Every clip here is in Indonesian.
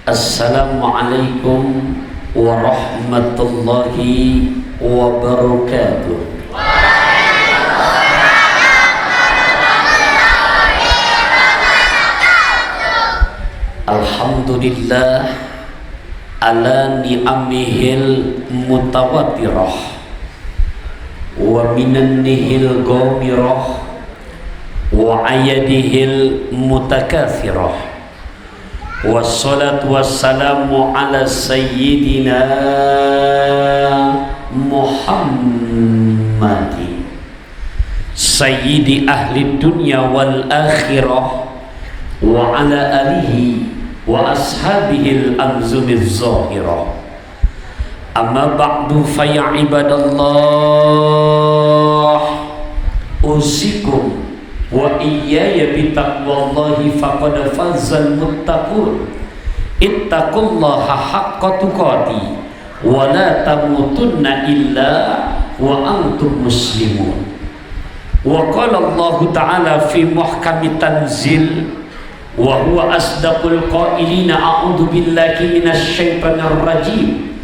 Assalamualaikum warahmatullahi wabarakatuh. Alhamdulillah ala ni'amihil mutawatirah wa minannihil ghamirah wa ayadihil mutakathirah. Wassalatu wassalamu ala sayyidina Muhammadin sayyidi ahli dunya wal akhirah wa ala alihi wa ashabihil anzumiz zahirah. Amma ba'du fa ya ibadallah, usikum wa iyaya bitaqwallahi faqad fazal muttaqun. Ittaqullaha haqqa tuqati wa la tamutunna illa wa antum muslimun. Wa qala Allah ta'ala fi muhkami tanzil wa huwa asdaqul qailina a'udzu billahi minasy syaithanir rajim.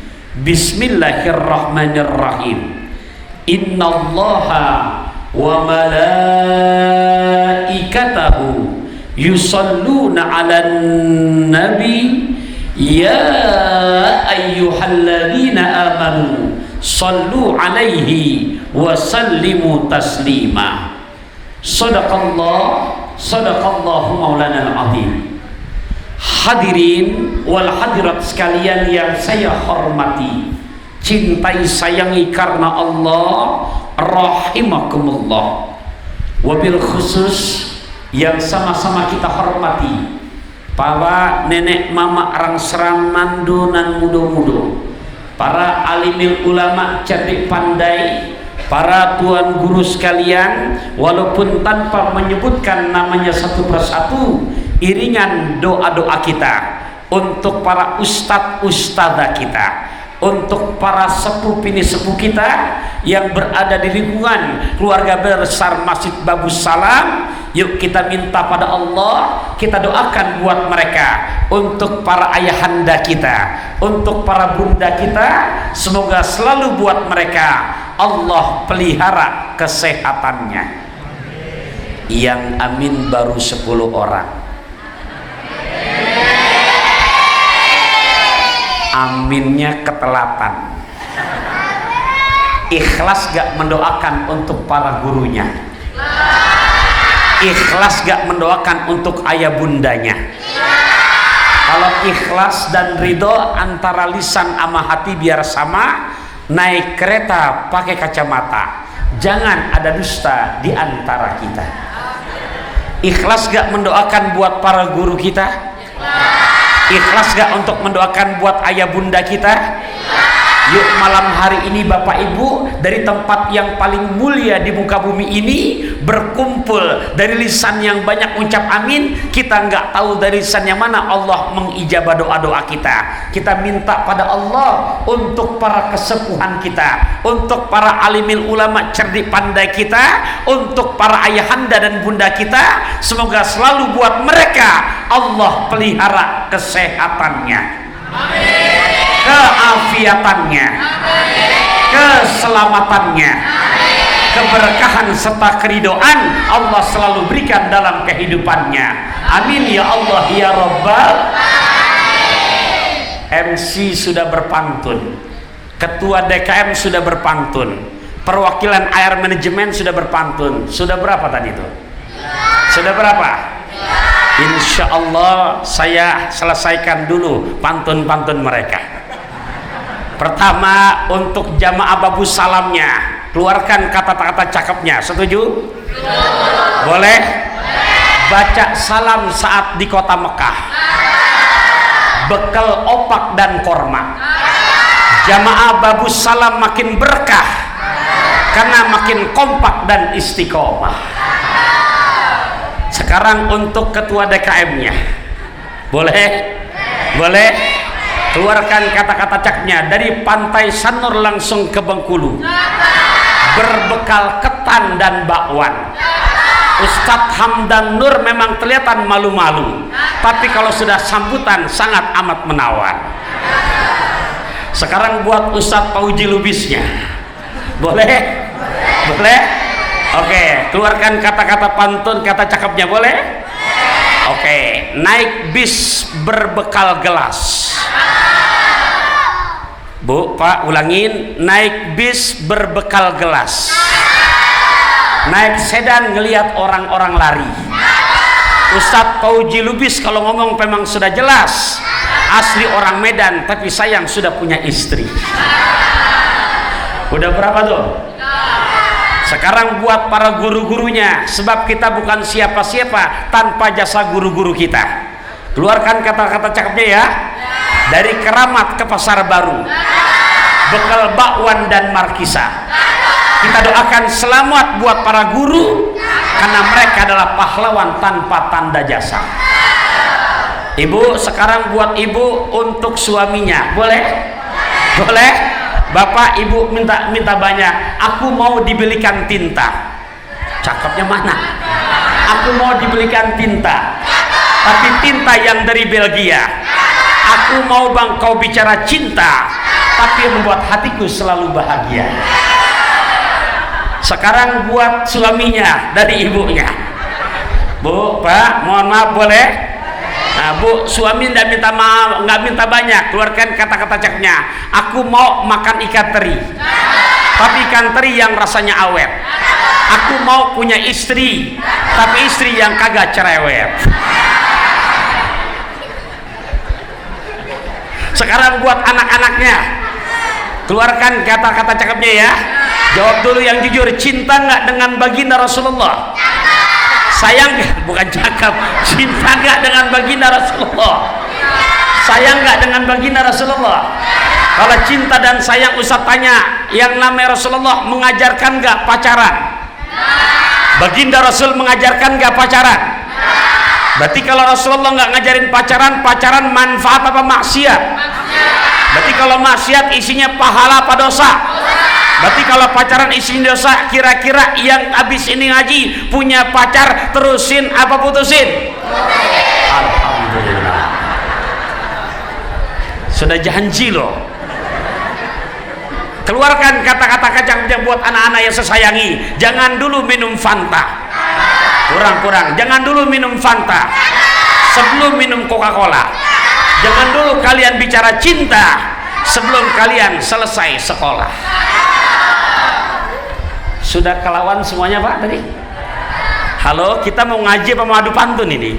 Bismillahirrahmanirrahim. Innallaha wa malaikatahu yusalluna 'alan nabi ya ayyuhalladzina amanu sallu 'alaihi wa sallimu taslima. Sadaqallahu maulana al-azim. Hadirin wal hadirat sekalian yang saya hormati, cintai, sayangi karena Allah, rahimakumullah. Wabil khusus yang sama-sama kita hormati para nenek mama arang seram mandu nan mudo-mudo, para alimil ulama cerdik pandai, para tuan guru sekalian, walaupun tanpa menyebutkan namanya satu persatu, iringan doa-doa kita untuk para ustadz-ustadzah kita, untuk para sepuh bini sepuh kita yang berada di lingkungan keluarga besar Masjid Babus Salam. Yuk kita minta pada Allah, kita doakan buat mereka, untuk para ayahanda kita, untuk para bunda kita, semoga selalu buat mereka Allah pelihara kesehatannya. Yang amin baru 10 orang. Aminnya ketelatan. Ikhlas gak mendoakan untuk para gurunya? Ikhlas gak mendoakan untuk ayah bundanya? Kalau ikhlas dan ridho antara lisan sama hati biar sama. Naik kereta pakai kacamata, jangan ada dusta di antara kita. Ikhlas gak mendoakan buat para guru kita? Ikhlas gak untuk mendoakan buat ayah bunda kita? Yuk malam hari ini Bapak Ibu, dari tempat yang paling mulia di muka bumi ini, berkumpul dari lisan yang banyak ucap amin. Kita nggak tahu dari lisan yang mana Allah mengijabah doa-doa kita. Kita minta pada Allah untuk para kesepuhan kita, untuk para alimil ulama cerdik pandai kita, untuk para ayahanda dan bunda kita, semoga selalu buat mereka Allah pelihara kesehatannya, keafiatannya, keselamatannya, keberkahan serta keridoan Allah selalu berikan dalam kehidupannya. Amin ya Allah ya Rabbal. MC sudah berpantun, Ketua DKM sudah berpantun, perwakilan air manajemen sudah berpantun. Sudah berapa tadi itu? Sudah berapa? Insya Allah saya selesaikan dulu pantun-pantun mereka. Pertama, untuk jamaah Babus Salamnya, keluarkan kata-kata cakepnya. Setuju? Boleh? Baca salam saat di kota Mekah, bekal opak dan korma. Jamaah Babus Salam makin berkah karena makin kompak dan istiqomah. Sekarang untuk ketua DKM-nya, boleh? Boleh? Keluarkan kata-kata caknya. Dari Pantai Sanur langsung ke Bengkulu, berbekal ketan dan bakwan. Ustadz Hamdan Nur memang kelihatan malu-malu, tapi kalau sudah sambutan sangat amat menawan. Sekarang buat Ustadz Pauji Lubisnya, boleh? Boleh? Oke, keluarkan kata-kata pantun, kata cakepnya, boleh? Oke, naik bis berbekal gelas. Bu, Pak, ulangin. Naik bis berbekal gelas. Naik sedan ngelihat orang-orang lari. Ustadz Pauji Lubis kalau ngomong memang sudah jelas, asli orang Medan, tapi sayang sudah punya istri. Udah berapa tuh? Sekarang buat para guru-gurunya, sebab kita bukan siapa-siapa tanpa jasa guru-guru kita. Keluarkan kata-kata cakepnya ya. Dari Keramat ke Pasar Baru, bekal bakwan dan markisa. Kita doakan selamat buat para guru, karena mereka adalah pahlawan tanpa tanda jasa. Ibu, sekarang buat ibu untuk suaminya, boleh? Boleh? Bapak, ibu minta banyak. Aku mau dibelikan tinta. Cakepnya mana? Aku mau dibelikan tinta, tapi tinta yang dari Belgia. Aku mau bang kau bicara cinta, tapi membuat hatiku selalu bahagia. Sekarang buat suaminya dari ibunya. Bu, Pak, mohon maaf, boleh? Nah, Bu, suami nggak minta maaf, nggak minta banyak. Keluarkan kata-kata caknya. Aku mau makan ikan teri, tapi ikan teri yang rasanya awet. Aku mau punya istri, tapi istri yang kagak cerewet. Sekarang buat anak-anaknya, keluarkan kata-kata cakepnya ya. Jawab dulu yang jujur, cinta nggak dengan baginda Rasulullah? Sayang nggak? Bukan cakep, cinta nggak dengan baginda Rasulullah? Sayang nggak dengan baginda Rasulullah? Kalau cinta dan sayang, Ustaz tanya, yang namanya Rasulullah mengajarkan nggak pacaran? Baginda Rasul mengajarkan nggak pacaran? Berarti kalau Rasulullah nggak ngajarin pacaran, pacaran manfaat apa maksiat? Berarti kalau maksiat isinya pahala apa dosa? Berarti kalau pacaran isinya dosa, kira-kira yang habis ini ngaji punya pacar terusin apa putusin? Alhamdulillah. Sudah janji loh. Keluarkan kata-kata kacangnya buat anak-anak yang saya sayangi. Jangan dulu minum Fanta. Kurang-kurang, jangan dulu minum Fanta sebelum minum Coca-Cola. Jangan dulu kalian bicara cinta sebelum kalian selesai sekolah. Sudah kelawan semuanya Pak tadi? Halo, kita mau ngaji apa mau adu pantun ini?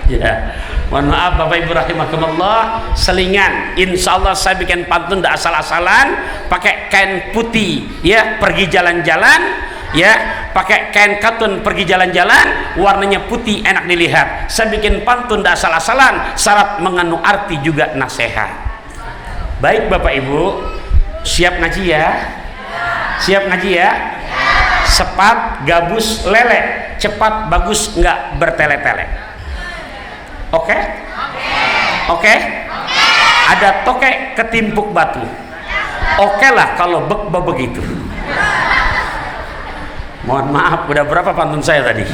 Ya, mohon maaf Bapak Ibu rahimakumullah, selingan. Insya Allah saya bikin pantun tidak asal-asalan, pakai kain putih ya, pergi jalan-jalan ya, pakai kain katun pergi jalan-jalan, warnanya putih enak dilihat. Saya bikin pantun tidak asal-asalan, syarat mengandung arti juga nasihat. Baik Bapak Ibu, siap ngaji ya? Siap ngaji ya? Sepat, gabus, lele, cepat, bagus, nggak bertele-tele. Oke? Oke? Ada tokek ketimpuk batu. Oke lah kalau begitu. Mohon maaf, udah berapa pantun saya tadi?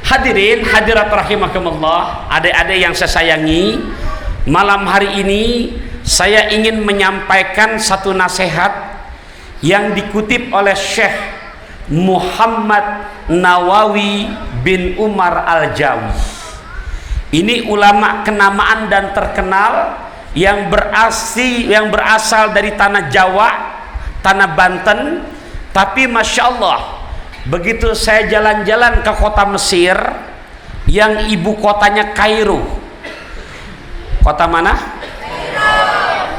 Hadirin hadirat rahimakumullah, adik-adik yang saya sayangi, malam hari ini saya ingin menyampaikan satu nasihat yang dikutip oleh Syekh Muhammad Nawawi bin Umar Al-Jawi. Ini ulama kenamaan dan terkenal yang berasal dari tanah Jawa, tanah Banten. Tapi Masya Allah, begitu saya jalan-jalan ke kota Mesir yang ibu kotanya Kairo. Kota mana?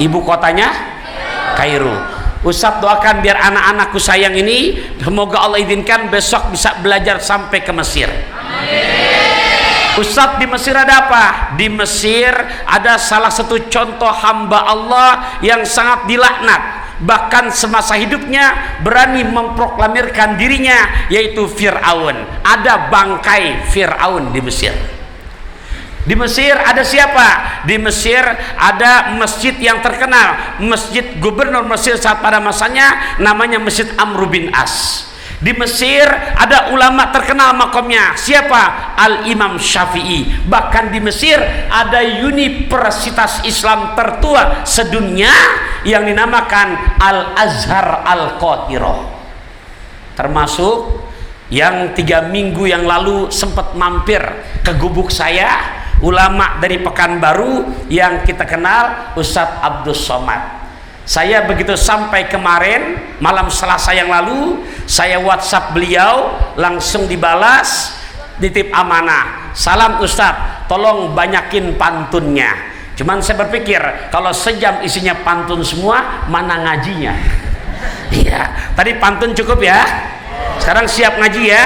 Ibu kotanya Kairo. Ustadz doakan biar anak-anakku sayang ini, semoga Allah izinkan besok bisa belajar sampai ke Mesir. Ustadz, di Mesir ada apa? Di Mesir ada salah satu contoh hamba Allah yang sangat dilaknat, bahkan semasa hidupnya berani memproklamirkan dirinya, yaitu Fir'aun. Ada bangkai Fir'aun di Mesir. Di Mesir ada siapa? Di Mesir ada masjid yang terkenal, masjid gubernur Mesir saat pada masanya, namanya Masjid Amr bin As. Di Mesir ada ulama terkenal makomnya, siapa? Al-Imam Syafi'i. Bahkan di Mesir ada universitas Islam tertua sedunia yang dinamakan Al-Azhar Al-Qahirah. Termasuk yang 3 minggu yang lalu sempat mampir ke gubuk saya, ulama dari Pekanbaru yang kita kenal, Ustadz Abdul Somad. Saya begitu sampai kemarin malam Selasa yang lalu, saya WhatsApp beliau, langsung dibalas, titip amanah, salam Ustadz, tolong banyakin pantunnya. Cuman saya berpikir kalau sejam isinya pantun semua, mana ngajinya? Iya, tadi pantun cukup ya. Sekarang siap ngaji ya?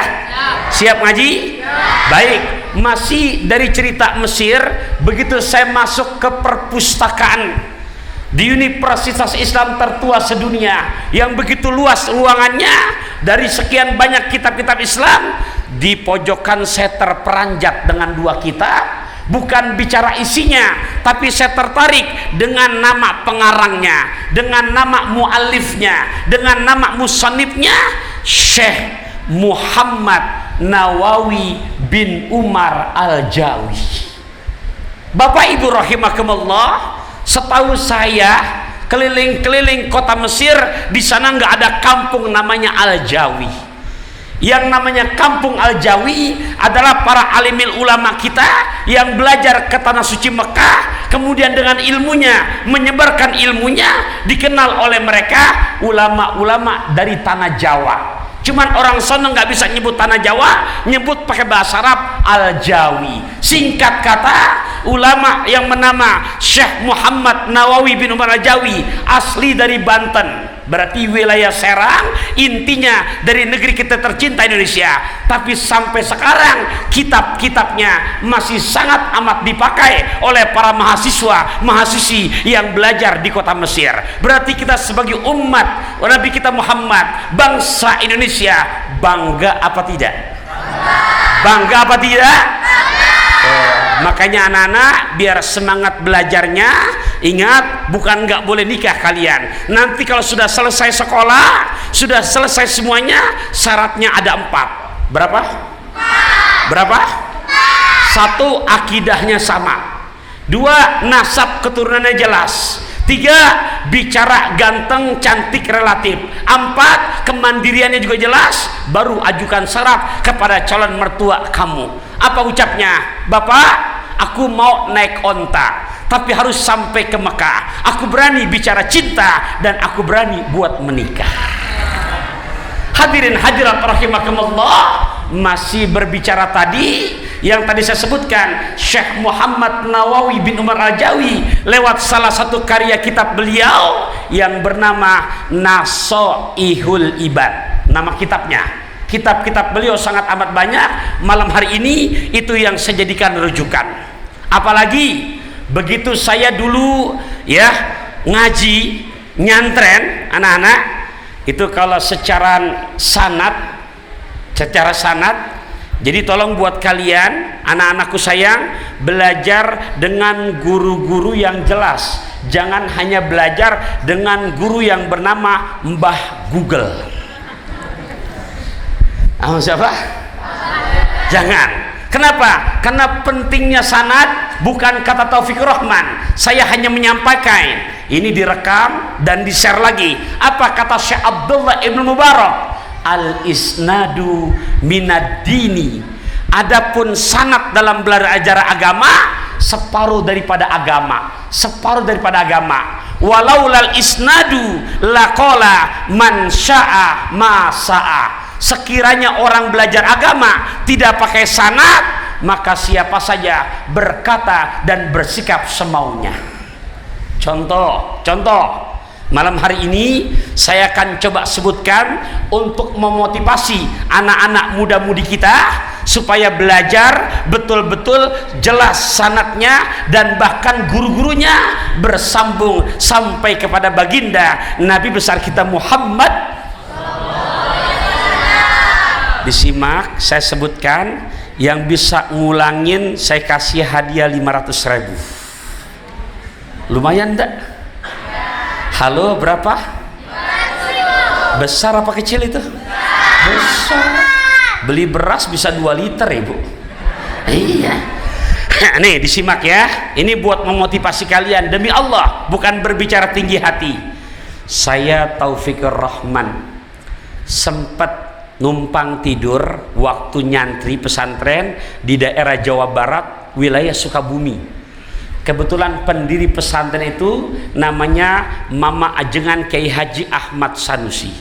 Siap ngaji? Baik, masih dari cerita Mesir. Begitu saya masuk ke perpustakaan di universitas Islam tertua sedunia yang begitu luas ruangannya, dari sekian banyak kitab-kitab Islam, di pojokan saya terperanjat dengan 2 kitab. Bukan bicara isinya, tapi saya tertarik dengan nama pengarangnya, dengan nama muallifnya, dengan nama musannifnya, Syekh Muhammad Nawawi bin Umar Al-Jawi. Bapak Ibu rahimakumullah, setahu saya keliling-keliling kota Mesir, di sana nggak ada kampung namanya Al-Jawi. Yang namanya kampung Al-Jawi adalah para alimil ulama kita yang belajar ke tanah suci Mekah, kemudian dengan ilmunya menyebarkan ilmunya, dikenal oleh mereka ulama-ulama dari tanah Jawa. Cuman orang sana nggak bisa nyebut tanah Jawa, nyebut pakai bahasa Arab Al-Jawi. Singkat kata, ulama yang bernama Syekh Muhammad Nawawi bin Umar Al-Jawi asli dari Banten, berarti wilayah Serang, intinya dari negeri kita tercinta Indonesia. Tapi sampai sekarang kitab-kitabnya masih sangat amat dipakai oleh para mahasiswa, mahasiswi yang belajar di kota Mesir. Berarti kita sebagai umat Nabi kita Muhammad, bangsa Indonesia, bangga apa tidak? Bangga apa tidak? Makanya anak-anak biar semangat belajarnya, ingat, bukan nggak boleh nikah kalian. Nanti kalau sudah selesai sekolah, sudah selesai semuanya, syaratnya ada 4. Berapa? Berapa? 1, akidahnya sama. 2, nasab keturunannya jelas. 3, bicara ganteng cantik relatif. 4, kemandiriannya juga jelas. Baru ajukan syarat kepada calon mertua kamu. Apa ucapnya? Bapak, aku mau naik onta, tapi harus sampai ke Mekah. Aku berani bicara cinta dan aku berani buat menikah. Hadirin hadirat rahimakumullah, masih berbicara tadi yang tadi saya sebutkan, Syekh Muhammad Nawawi bin Umar Al-Jawi lewat salah satu karya kitab beliau yang bernama Nasoihul Ibad. Nama kitabnya. Kitab-kitab beliau sangat amat banyak. Malam hari ini itu yang saya jadikan rujukan. Apalagi begitu saya dulu ya ngaji nyantren anak-anak itu, kalau secara sanad, jadi tolong buat kalian anak-anakku sayang, belajar dengan guru-guru yang jelas. Jangan hanya belajar dengan guru yang bernama Mbah Google. Siapa? Jangan. Kenapa? Karena pentingnya sanad bukan kata Taufik Rahman. Saya hanya menyampaikan. Ini direkam dan di-share lagi. Apa kata Syekh Abdullah Ibn Mubarak? Al-isnadu minad dini. Adapun sanad dalam belajar agama, separuh daripada agama. Separuh daripada agama. Walaulal isnadu laqala man syaa ma saa. Sekiranya orang belajar agama tidak pakai sanad, maka siapa saja berkata dan bersikap semaunya. Contoh malam hari ini saya akan coba sebutkan untuk memotivasi anak-anak muda-mudi kita supaya belajar betul-betul jelas sanadnya, dan bahkan guru-gurunya bersambung sampai kepada baginda Nabi besar kita Muhammad. Disimak, saya sebutkan Yang bisa ngulangin saya kasih hadiah 500.000. Lumayan enggak? Halo, berapa? Besar apa kecil itu? Besar. Beli beras bisa 2 liter, Ibu. Iya. Nih disimak ya. Ini buat memotivasi kalian, demi Allah, bukan berbicara tinggi hati. Saya Taufikur Rahman sempat numpang tidur waktu nyantri pesantren di daerah Jawa Barat, wilayah Sukabumi. Kebetulan pendiri pesantren itu namanya Mama Ajengan Kiai Haji Ahmad Sanusi.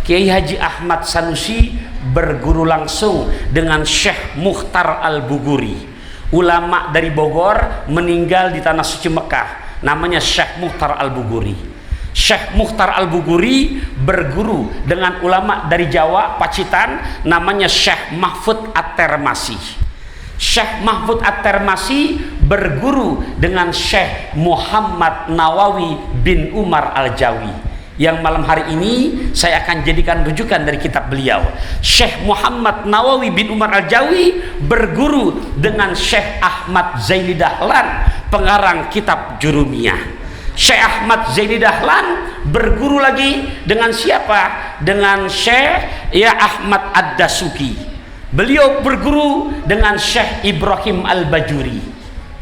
Kiai Haji Ahmad Sanusi berguru langsung dengan Syekh Mukhtar Al-Buguri, ulama dari Bogor, meninggal di tanah suci Mekah, namanya Syekh Mukhtar Al-Buguri. Syekh Mukhtar Al-Buguri berguru dengan ulama dari Jawa, Pacitan, namanya Syekh Mahfud At-Termasi. Syekh Mahfud At-Termasi berguru dengan Syekh Muhammad Nawawi bin Umar Al-Jawi, yang malam hari ini saya akan jadikan rujukan dari kitab beliau. Syekh Muhammad Nawawi bin Umar Al-Jawi berguru dengan Syekh Ahmad Zaini Dahlan, pengarang kitab Jurumiyah. Syekh Ahmad Zaini Dahlan berguru lagi dengan siapa? Dengan Syekh Ahmad Ad-Dasuki. Beliau berguru dengan Syekh Ibrahim Al-Bajuri.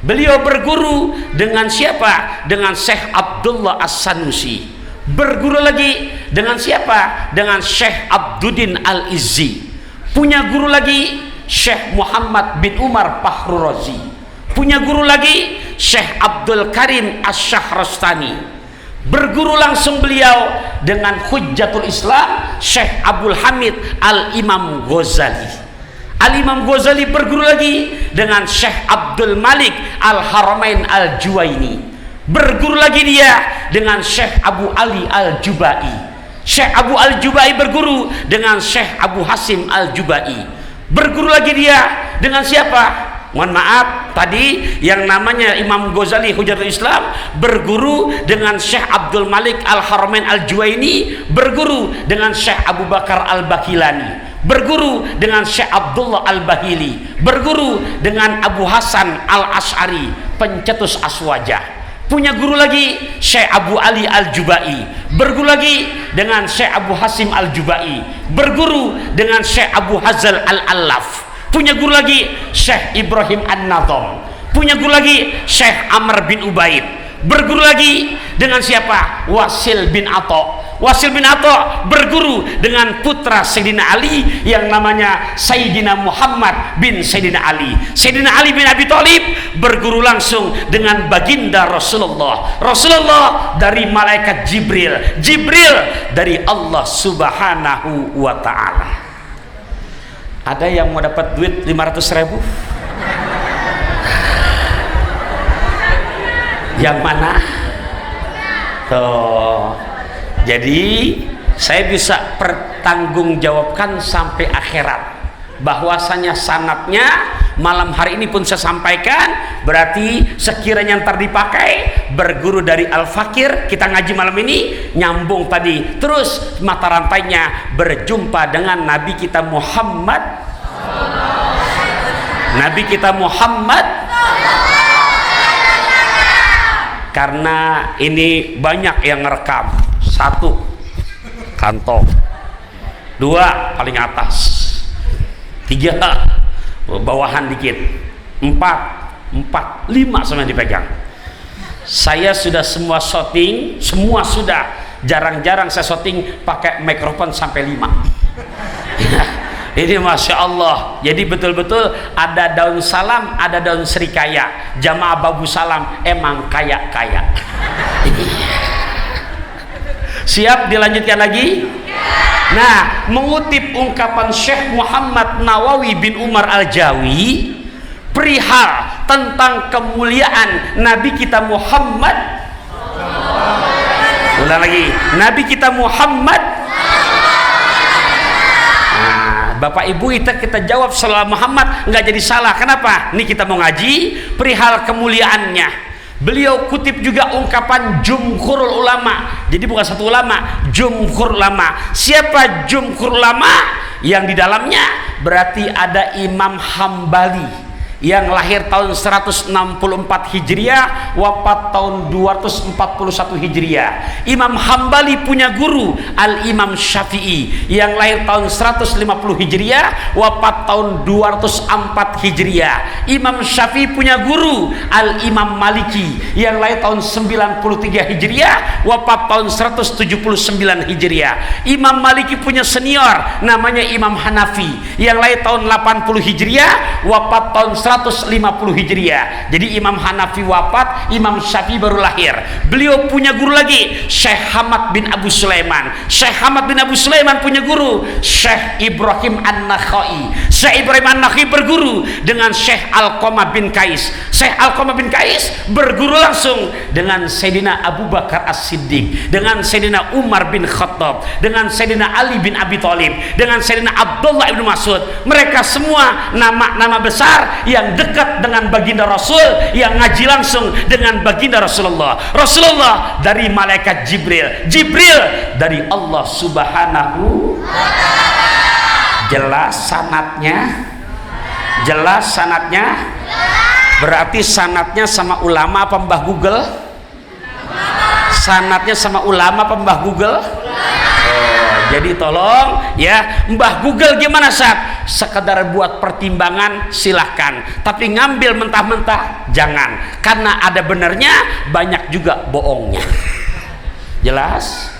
Beliau berguru dengan siapa? Dengan Syekh Abdullah As-Sanusi. Berguru lagi dengan siapa? Dengan Syekh Abduddin Al-Izzi. Punya guru lagi Syekh Muhammad bin Umar Fahrurozi. Punya guru lagi Syekh Abdul Karim Asy-Syahrastani. Berguru langsung beliau dengan Hujjatul Islam Syekh Abdul Hamid Al-Imam Ghazali. Al-Imam Ghazali berguru lagi dengan Syekh Abdul Malik Al-Haramain Al-Juwaini. Berguru lagi dia dengan Syekh Abu Ali Al-Jubai. Syekh Abu Al-Jubai berguru dengan Syekh Abu Hasim Al-Jubai. Berguru lagi dia dengan siapa? Mohon maaf, tadi yang namanya Imam Ghazali Hujjatul Islam berguru dengan Syekh Abdul Malik Al-Haramain Al-Juwaini, berguru dengan Syekh Abu Bakar Al-Bakilani, berguru dengan Syekh Abdullah Al-Bahili, berguru dengan Abu Hasan Al-Asy'ari, pencetus Aswajah. Punya guru lagi Syekh Abu Ali Al-Jubai, berguru lagi dengan Syekh Abu Hasim Al-Jubai, berguru dengan Syekh Abu Hazal Al-Allaf. Punya guru lagi Syekh Ibrahim An-Nadham. Punya guru lagi Syekh Amr bin Ubaid. Berguru lagi dengan siapa? Wasil bin Atha. Wasil bin Atha berguru dengan putra Sayyidina Ali yang namanya Sayyidina Muhammad bin Sayyidina Ali. Sayyidina Ali bin Abi Thalib berguru langsung dengan baginda Rasulullah. Rasulullah dari malaikat Jibril. Jibril dari Allah Subhanahu wa ta'ala. Ada yang mau dapat duit 500.000? Yang mana? Tuh. Jadi saya bisa pertanggungjawabkan sampai akhirat bahwasanya sanadnya malam hari ini pun saya sampaikan. Berarti sekiranya ntar dipakai berguru dari Al-Fakir, kita ngaji malam ini nyambung tadi, terus mata rantainya berjumpa dengan Nabi kita Muhammad, Nabi kita Muhammad. Karena ini banyak yang ngerekam. 1 kantong, 2 paling atas, 3 bawahan dikit, 4 5 sama dipegang. Saya sudah semua shooting, semua sudah. Jarang-jarang saya shooting pakai mikrofon sampai 5. Ini Masya Allah. Jadi betul-betul ada daun salam, ada daun serikaya. Jamaah Babu Salam emang kaya-kaya. Siap dilanjutkan lagi? Nah, mengutip ungkapan Syekh Muhammad Nawawi bin Umar Al-Jawi perihal tentang kemuliaan Nabi kita Muhammad. Ulang lagi, Nabi kita Muhammad. Nah, Bapak Ibu kita jawab salah Muhammad nggak jadi salah. Kenapa? Ini kita mau ngaji perihal kemuliaannya. Beliau kutip juga ungkapan jumhurul ulama. Jadi bukan satu ulama, jumhur ulama. Siapa jumhur ulama? Yang di dalamnya berarti ada Imam Hambali yang lahir tahun 164 Hijriah, wafat tahun 241 Hijriah. Imam Hambali punya guru Al-Imam Syafi'i yang lahir tahun 150 Hijriah, wafat tahun 204 Hijriah. Imam Syafi'i punya guru Al-Imam Maliki yang lahir tahun 93 Hijriah, wafat tahun 179 Hijriah. Imam Maliki punya senior namanya Imam Hanafi yang lahir tahun 80 Hijriah, wafat tahun 150 Hijriah. Jadi Imam Hanafi wafat, Imam Syafi'i baru lahir. Beliau punya guru lagi, Syekh Hamad bin Abu Sulaiman. Syekh Hamad bin Abu Sulaiman punya guru Syekh Ibrahim An-Nakhai. Syekh Ibrahim An-Nakhai berguru dengan Syekh Alqamah bin Qais. Syekh Alqamah bin Qais berguru langsung dengan Sayyidina Abu Bakar As-Siddiq, dengan Sayyidina Umar bin Khattab, dengan Sayyidina Ali bin Abi Thalib, dengan Sayyidina Abdullah bin Mas'ud. Mereka semua nama-nama besar yang dekat dengan baginda Rasul, yang ngaji langsung dengan baginda Rasulullah. Rasulullah dari malaikat Jibril, Jibril dari Allah Subhanahu wa Ta'ala. Jelas sanadnya? Jelas sanadnya? Berarti sanadnya sama ulama apa Mbah Google? Sanadnya sama ulama apa Mbah Google? Jadi tolong ya, Mbah Google gimana Sat? Sekedar buat pertimbangan silahkan, tapi ngambil mentah-mentah jangan, karena ada benernya, banyak juga bohongnya. Jelas?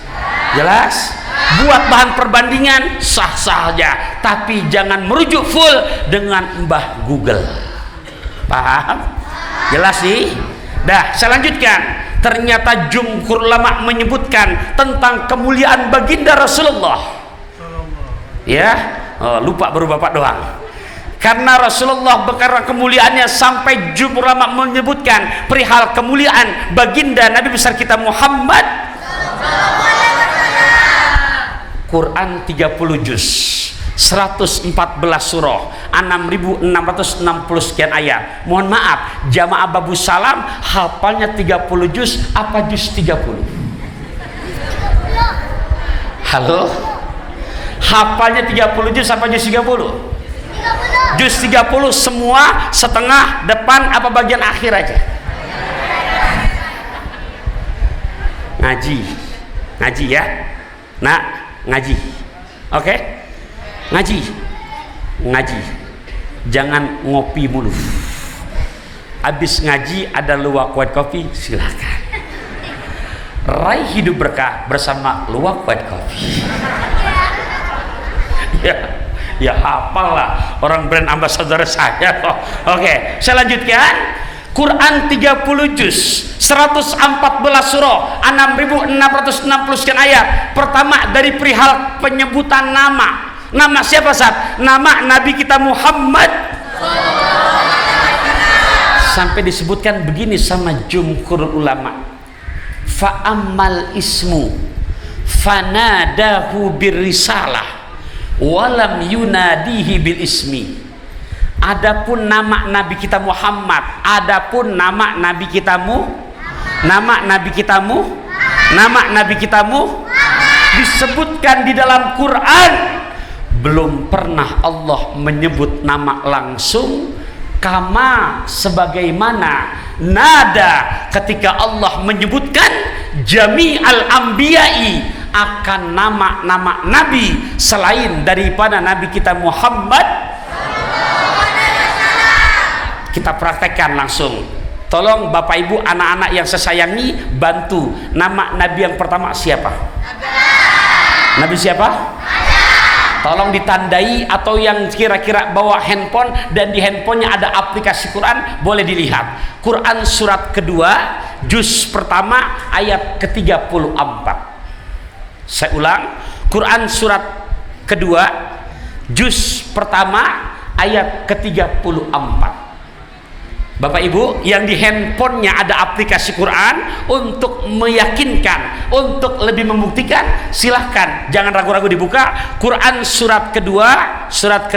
Jelas? Buat bahan perbandingan sah-sah aja, tapi jangan merujuk full dengan Mbah Google. Paham? Jelas sih? Dah, saya lanjutkan. Ternyata jumhur ulama menyebutkan tentang kemuliaan baginda Rasulullah. Ya, lupa baru bapak doang. Karena Rasulullah berkara kemuliaannya sampai jumhur ulama menyebutkan perihal kemuliaan baginda Nabi besar kita Muhammad. Quran 30 juz, 114 surah, 6.660 sekian ayat. Mohon maaf, jamaah Babu Salam hafalnya 30 juz apa juz 30? Halo? Hafalnya 30 juz apa juz 30? Juz 30 semua, setengah, depan apa bagian akhir aja? Ngaji ya. Nah, ngaji. Oke? Ngaji, jangan ngopi mulu. Habis ngaji ada luwak white coffee, silakan. Raih hidup berkah bersama luwak white coffee. Ya hafal lah, orang brand ambassador saya. Oke, saya lanjutkan. Quran 30 juz, 114 surah, 6.660 sekian ayat. Pertama dari perihal penyebutan nama. Nama siapa Sat? Nama Nabi kita Muhammad. Sampai disebutkan begini sama jumhur ulama. Fa'ammal ismu fanadahu birrisalah walam yunadihi bil ismi. Adapun nama Nabi kita Muhammad, adapun nama Nabi kitamu, nama Nabi kitamu, nama Nabi kitamu disebutkan di dalam Quran. Belum pernah Allah menyebut nama langsung, kama sebagaimana nada ketika Allah menyebutkan jami'al anbiya'i akan nama-nama Nabi selain daripada Nabi kita Muhammad. Kita praktekkan langsung. Tolong Bapak Ibu, anak-anak yang saya sayangi, bantu. Nama Nabi yang pertama siapa? Nabi siapa? Tolong ditandai, atau yang kira-kira bawa handphone dan di handphonenya ada aplikasi Quran, boleh dilihat. Quran surat kedua, juz pertama ayat ke-34. Saya ulang, Quran surat kedua, juz pertama ayat ke-34. Bapak Ibu yang di handphonenya ada aplikasi Quran, untuk meyakinkan, untuk lebih membuktikan, silahkan, jangan ragu-ragu dibuka. Quran surat kedua, surat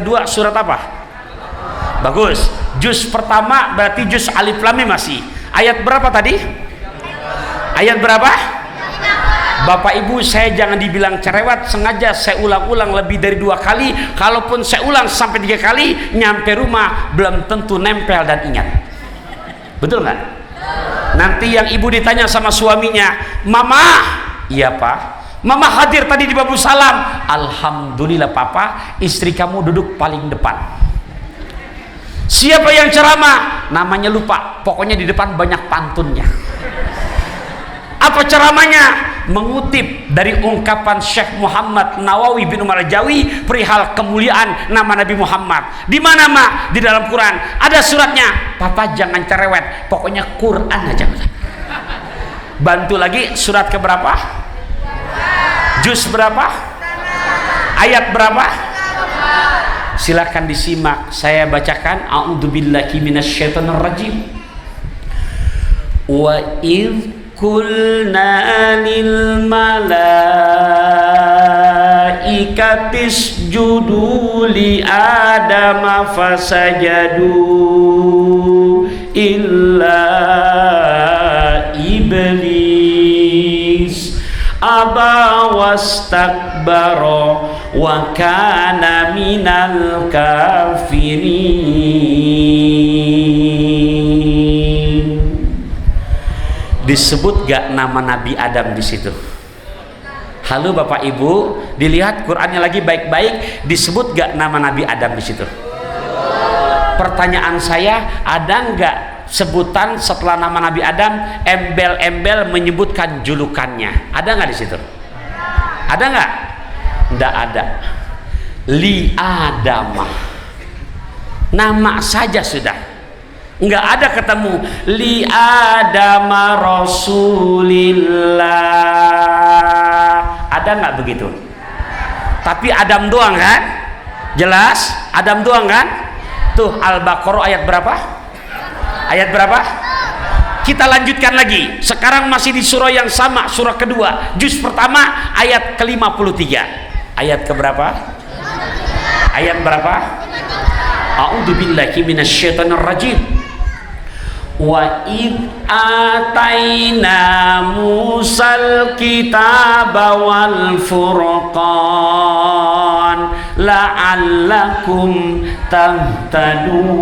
apa? Bagus. Juz pertama berarti juz Alif Lam Mim masih. Ayat berapa tadi? Ayat berapa? Bapak Ibu, saya jangan dibilang cerewet, sengaja saya ulang-ulang lebih dari 2 kali. Kalaupun saya ulang sampai 3 kali, nyampe rumah belum tentu nempel dan ingat. Betul nggak? Nanti yang ibu ditanya sama suaminya, Mama, iya Pak, Mama hadir tadi di babu salam. Alhamdulillah Papa, istri kamu duduk paling depan. Siapa yang ceramah? Namanya lupa, pokoknya di depan banyak pantunnya. Apa ceramahnya? Mengutip dari ungkapan Syekh Muhammad Nawawi bin Umar Jawi perihal kemuliaan nama Nabi Muhammad. Di mana, Mak? Di dalam Quran ada suratnya. Papa jangan cerewet, pokoknya Quran aja. Bantu lagi, surat keberapa? Juz berapa? Ayat berapa? Silakan disimak, saya bacakan. A'udzubillahi minasyaitonirrajim. Wa idh Kulna lil malaikati isjudu li Adama fasajadu illa iblis aba wastakbara wa kana minal kafirin. Disebut gak nama Nabi Adam di situ? Halo Bapak Ibu, dilihat Qurannya lagi baik-baik, disebut gak nama Nabi Adam di situ? Pertanyaan saya, ada nggak sebutan setelah nama Nabi Adam, embel-embel menyebutkan julukannya? Ada nggak di situ? Ada nggak? Nggak ada. Li Adamah, nama saja sudah. Nggak ada ketemu li Adama Rasulillah. Ada nggak begitu? Tapi Adam doang kan? Jelas Adam doang kan? Tuh Al-Baqarah ayat berapa? Ayat berapa? Kita lanjutkan lagi. Sekarang masih di surah yang sama, surah kedua, juz pertama, ayat ke-53. Ayat keberapa? Ayat berapa? A'udzubillahi minasyaitonirrajim. Wa id ataina Musal kitaba wal furqan la'allakum tahtadun.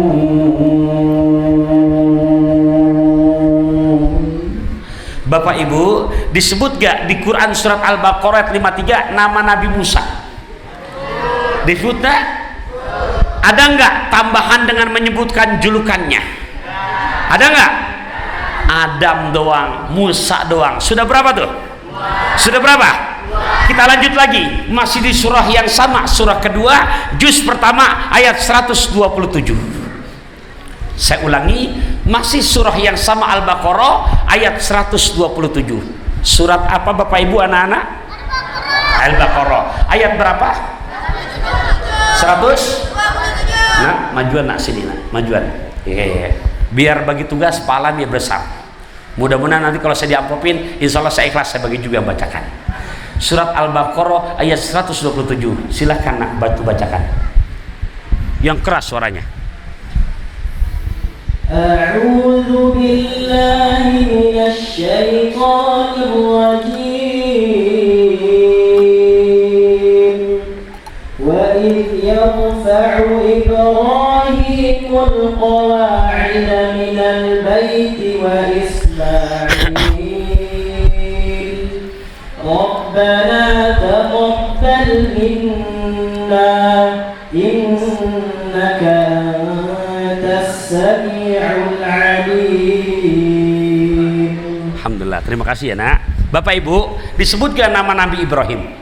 Bapak Ibu, disebut gak di Quran surat Al-Baqarah 53 nama Nabi Musa? Disebut gak? Ada nggak tambahan dengan menyebutkan julukannya? Ada nggak? Adam doang, Musa doang. Sudah berapa tuh? Sudah berapa? Kita lanjut lagi, masih di surah yang sama, surah kedua, juz pertama, ayat 127. Saya ulangi, masih surah yang sama Al-Baqarah, ayat 127. Surat apa Bapak Ibu anak-anak? Al-Baqarah. Ayat berapa? 100? Nah, majuan nak sini nak, majuan. Biar bagi tugas pahala dia besar. Mudah-mudahan nanti kalau saya diamplopin, insya Allah saya ikhlas, saya bagi juga bacakan. Surat Al-Baqarah ayat 127. Silahkan nak bantu bacakan. Yang keras suaranya. A'udzu billahi minasy syaithanir rajim. Wa idh yarfa'u Ibrahimul qawa'ida minal baiti wa Ismail. Rabbana taqabbal minna innaka Sami'ul alim. Alhamdulillah, terima kasih ya nak. Bapak Ibu, disebutkan nama Nabi Ibrahim,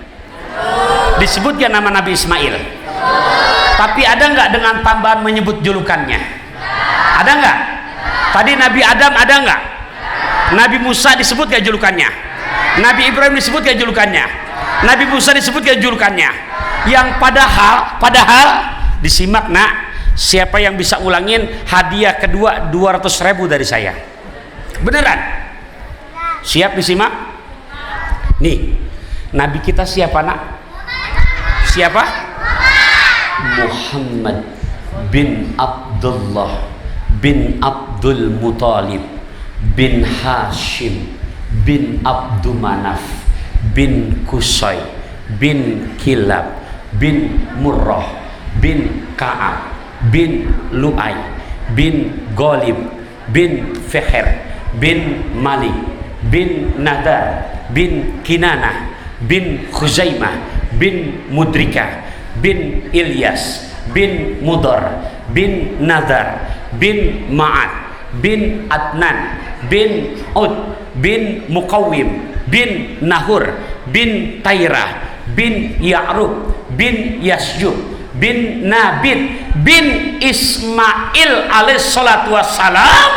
disebutkan nama Nabi Ismail, tapi ada nggak dengan tambahan menyebut julukannya? Ada nggak? Tadi Nabi Adam ada nggak? Nabi Musa disebut gak julukannya? Nabi Ibrahim disebut gak julukannya? Nabi Musa disebut gak julukannya? Yang padahal disimak nak. Siapa yang bisa ulangin, hadiah kedua 200.000 dari saya. Beneran? Siap disimak? Nih, Nabi kita siapa nak? Siapa? Muhammad bin Abdullah bin Abdul Muthalib bin Hashim bin Abdul Manaf bin Kusay bin Kilab bin Murrah bin Ka'ab bin Lu'ay bin Ghalib bin Fihr bin Malik bin Nadar bin Kinanah bin Khuzaimah bin Mudrikah bin Ilyas bin Mudar bin Nadar bin Ma'ad bin Adnan bin Ud bin Muqawwim bin Nahur bin Tairah bin Ya'rub bin Yasyub bin Nabit bin Ismail alaihissalatu wassalam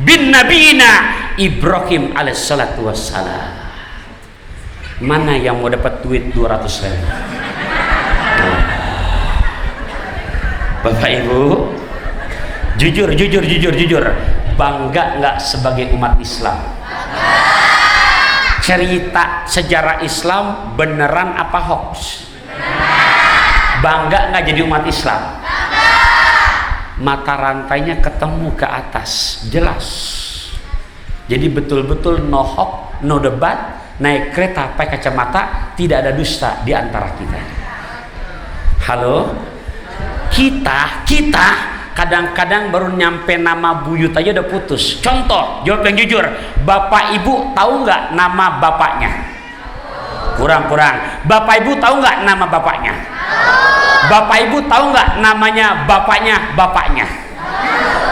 bin Nabina Ibrahim alaihissalatu wassalam. Mana yang mau dapat duit 200.000? Bapak Ibu, jujur, bangga nggak sebagai umat Islam? Cerita sejarah Islam beneran apa hoax? Bangga nggak jadi umat Islam? Mata rantainya ketemu ke atas, jelas. Jadi betul-betul no hoax, no debat, naik kereta pakai kacamata, tidak ada dusta di antara kita. Halo? Kita kadang-kadang baru nyampe nama buyut aja udah putus. Contoh, jawab yang jujur, Bapak Ibu tahu nggak nama bapaknya? Kurang. Bapak Ibu tahu nggak nama bapaknya? Bapak Ibu tahu nggak namanya bapaknya?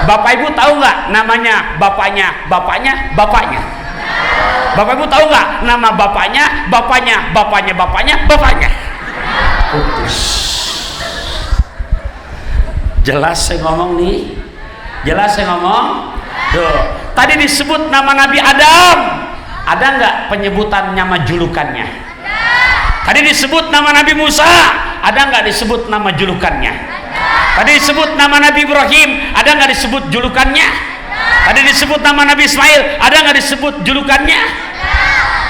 Bapak Ibu tahu nggak namanya bapaknya? Bapak Ibu tahu nggak nama bapaknya? Putus. Jelas saya ngomong nih? Tuh, tadi disebut nama Nabi Adam. Ada nggak penyebutan nama julukannya? Tadi disebut nama Nabi Musa. Ada nggak disebut nama julukannya? Tadi disebut nama Nabi Ibrahim. Ada nggak disebut julukannya? Tadi disebut nama Nabi Ismail. Ada nggak disebut julukannya?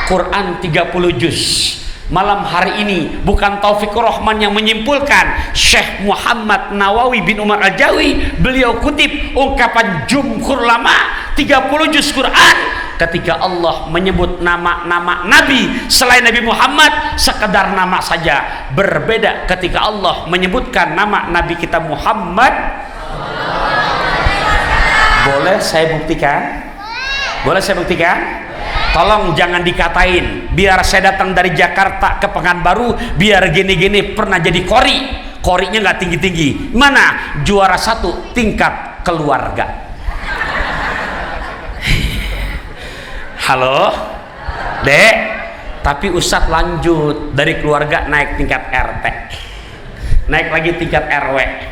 Quran 30 juz. Malam hari ini bukan Taufikur Rahman yang menyimpulkan, Syekh Muhammad Nawawi bin Umar Al-Jawi, beliau kutip ungkapan jumhur ulama 30 juz Quran ketika Allah menyebut nama-nama Nabi selain Nabi Muhammad sekedar nama saja. Berbeda ketika Allah menyebutkan nama Nabi kita Muhammad. Boleh saya buktikan? Tolong jangan dikatain biar saya datang dari Jakarta ke Pekanbaru biar gini-gini pernah jadi korinya nggak tinggi-tinggi. Mana juara 1 tingkat keluarga? Halo Dek, tapi Ustadz lanjut dari keluarga naik tingkat RT, naik lagi tingkat RW.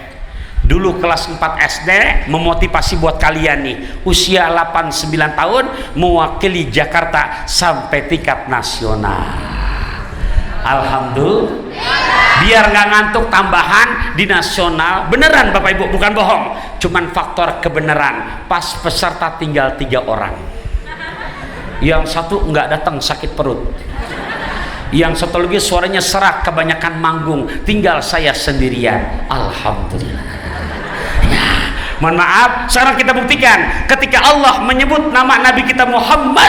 Dulu kelas 4 SD memotivasi buat kalian nih, usia 8-9 tahun mewakili Jakarta sampai tingkat nasional. Alhamdulillah. Biar nggak ngantuk tambahan di nasional, beneran Bapak Ibu, bukan bohong, cuman faktor kebenaran. Pas peserta tinggal 3 orang, yang satu nggak datang sakit perut, yang satu lagi suaranya serak kebanyakan manggung, tinggal saya sendirian. Alhamdulillah. Mohon maaf, sekarang kita buktikan ketika Allah menyebut nama Nabi kita Muhammad.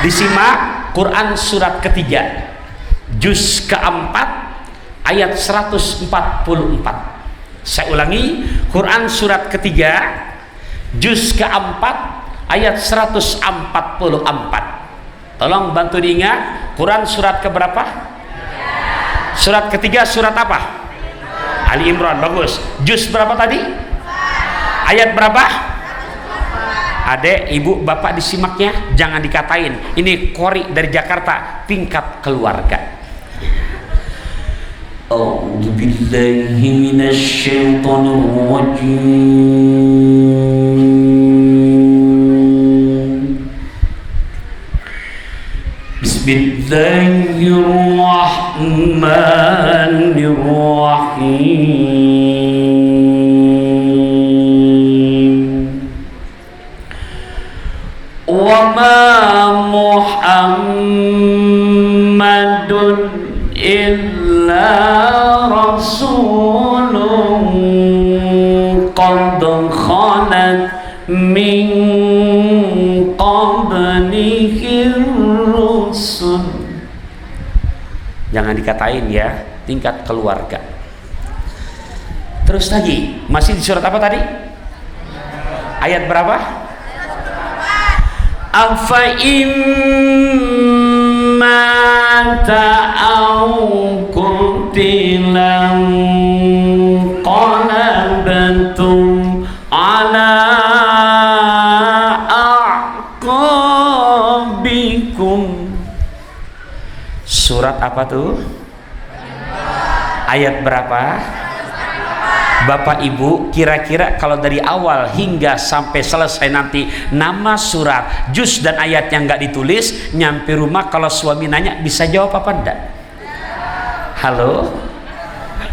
Disimak Quran surat ketiga juz keempat ayat 144. Saya ulangi, Quran surat ketiga juz keempat ayat 144. Tolong bantu diingat, Quran surat keberapa? Surat ketiga, surat apa? Ali Imran. Bagus. Juz berapa tadi? Ayat berapa? Adek, ibu, bapak disimaknya, jangan dikatain ini kori dari Jakarta tingkat keluarga. A'udzu billahi minasy syaithanir rajim. Bismillahirrahmanirrahim. Wa ma Muhammadun illa rasulun qad khalat min qablihi rusul. Jangan dikatain ya, tingkat keluarga. Terus lagi, masih di surat apa tadi? Ayat berapa? Afa imma ta'au qutilan qalabantum ala a'qabikum. Surat apa tuh? Ayat berapa? Bapak Ibu, kira-kira kalau dari awal hingga sampai selesai nanti nama surat, juz dan ayat yang nggak ditulis, nyampe rumah kalau suami nanya bisa jawab apa enggak? Halo?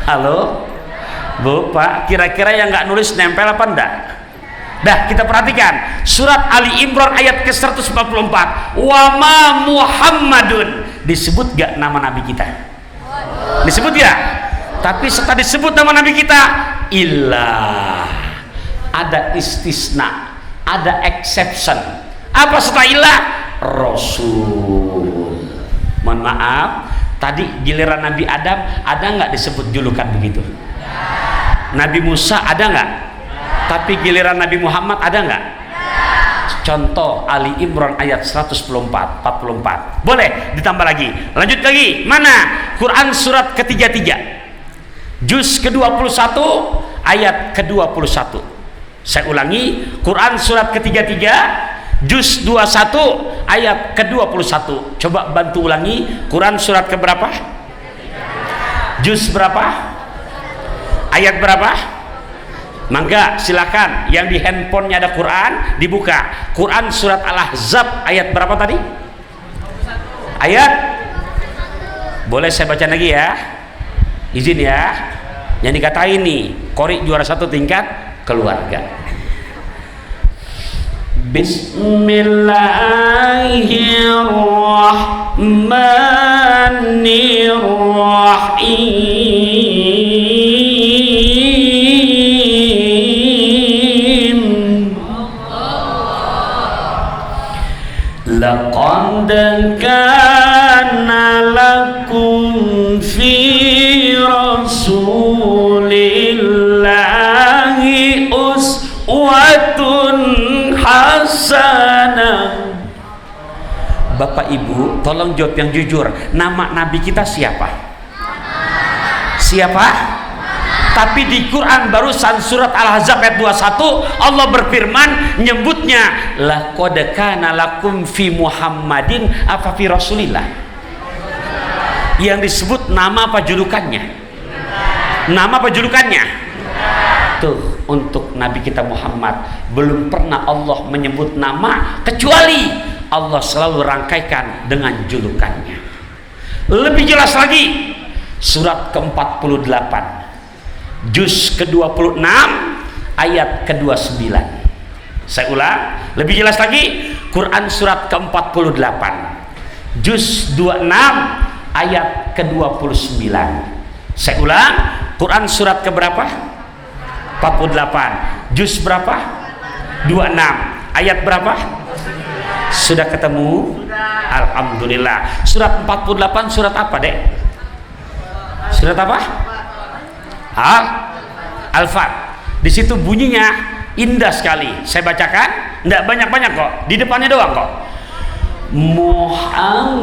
Halo? Bu, Pak, kira-kira yang nggak nulis nempel apa enggak? Dah, kita perhatikan surat Ali Imran ayat ke-144. Wa ma Muhammadun. Disebut gak nama Nabi kita? Disebut ya? Tapi setelah disebut nama Nabi kita, ilah, ada istisna, ada exception. Apa setelah ilah? Rasul. Mohon maaf, tadi giliran Nabi Adam ada nggak disebut julukan begitu? Nabi Musa ada nggak? Tapi giliran Nabi Muhammad ada nggak? Contoh Ali Imran ayat 144. Boleh ditambah lagi. Lanjut lagi. Mana? Quran surat ke-33. Juz ke-21 ayat ke-21. Saya ulangi, Quran surat ke-33 juz 21 ayat ke-21. Coba bantu ulangi. Quran surat ke berapa? Juz berapa? Ayat berapa? Mangga silakan, yang di handphonenya ada Quran dibuka. Quran surat Al-Ahzab ayat berapa tadi? Ayat, boleh saya baca lagi ya, izin ya. Yang dikatain nih Qori juara 1 tingkat keluarga. Bismillahirrahmanirrahim. Laqad kana lakum fi rasulillahi uswatun hasanah. Bapak Ibu tolong jawab yang jujur, nama Nabi kita siapa? Siapa? Tapi di Quran barusan surat Al-Ahzab ayat 21 Allah berfirman nyebutnya laqad kana lakum fi Muhammadin apa fi Rasulillah. Yang disebut nama apa julukannya? Nama apa julukannya? Tuh, untuk Nabi kita Muhammad belum pernah Allah menyebut nama kecuali Allah selalu rangkaikan dengan julukannya. Lebih jelas lagi surat ke-48 juz ke-26 ayat ke-29. Saya ulang, lebih jelas lagi Quran surat ke-48 juz 26 ayat ke-29. Saya ulang, Quran surat ke berapa? 48 juz berapa? 26 ayat berapa? Sudah ketemu? Alhamdulillah. Surat 48 surat apa, Dek? Surat apa? Al-Fat. Di situ bunyinya indah sekali. Saya bacakan, enggak banyak-banyak kok. Di depannya doang kok. Muhammadun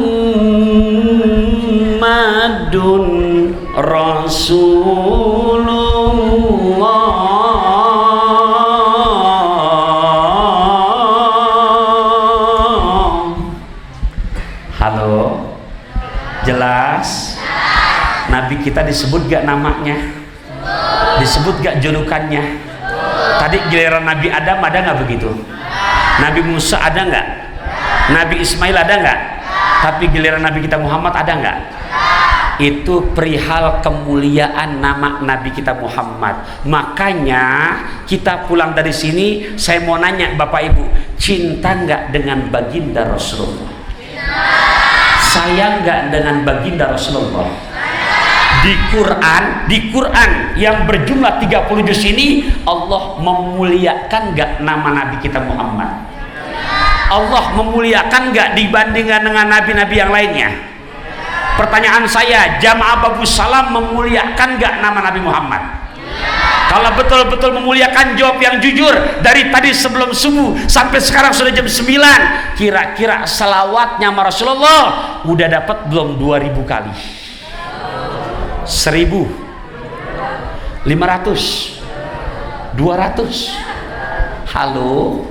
Rasulullah. Halo, jelas? Nabi kita disebut gak namanya? Disebut gak julukannya? Tadi giliran Nabi Adam ada nggak begitu? Nabi Musa ada nggak? Nabi Ismail ada nggak? Tapi giliran Nabi kita Muhammad ada nggak? Itu perihal kemuliaan nama Nabi kita Muhammad. Makanya kita pulang dari sini, saya mau nanya Bapak Ibu, cinta nggak dengan baginda Rasulullah? Sayang nggak dengan baginda Rasulullah? Di Quran yang berjumlah 30 juz ini Allah memuliakan nggak nama Nabi kita Muhammad? Allah memuliakan nggak dibandingkan dengan nabi-nabi yang lainnya? Pertanyaan saya, jamaah Babus Salam memuliakan nggak nama Nabi Muhammad? Kalau betul-betul memuliakan, jawab yang jujur. Dari tadi sebelum subuh sampai sekarang sudah jam 9, kira-kira salawatnya sama Rasulullah udah dapat belum 2000 kali? 1000, 500, 200? Halo,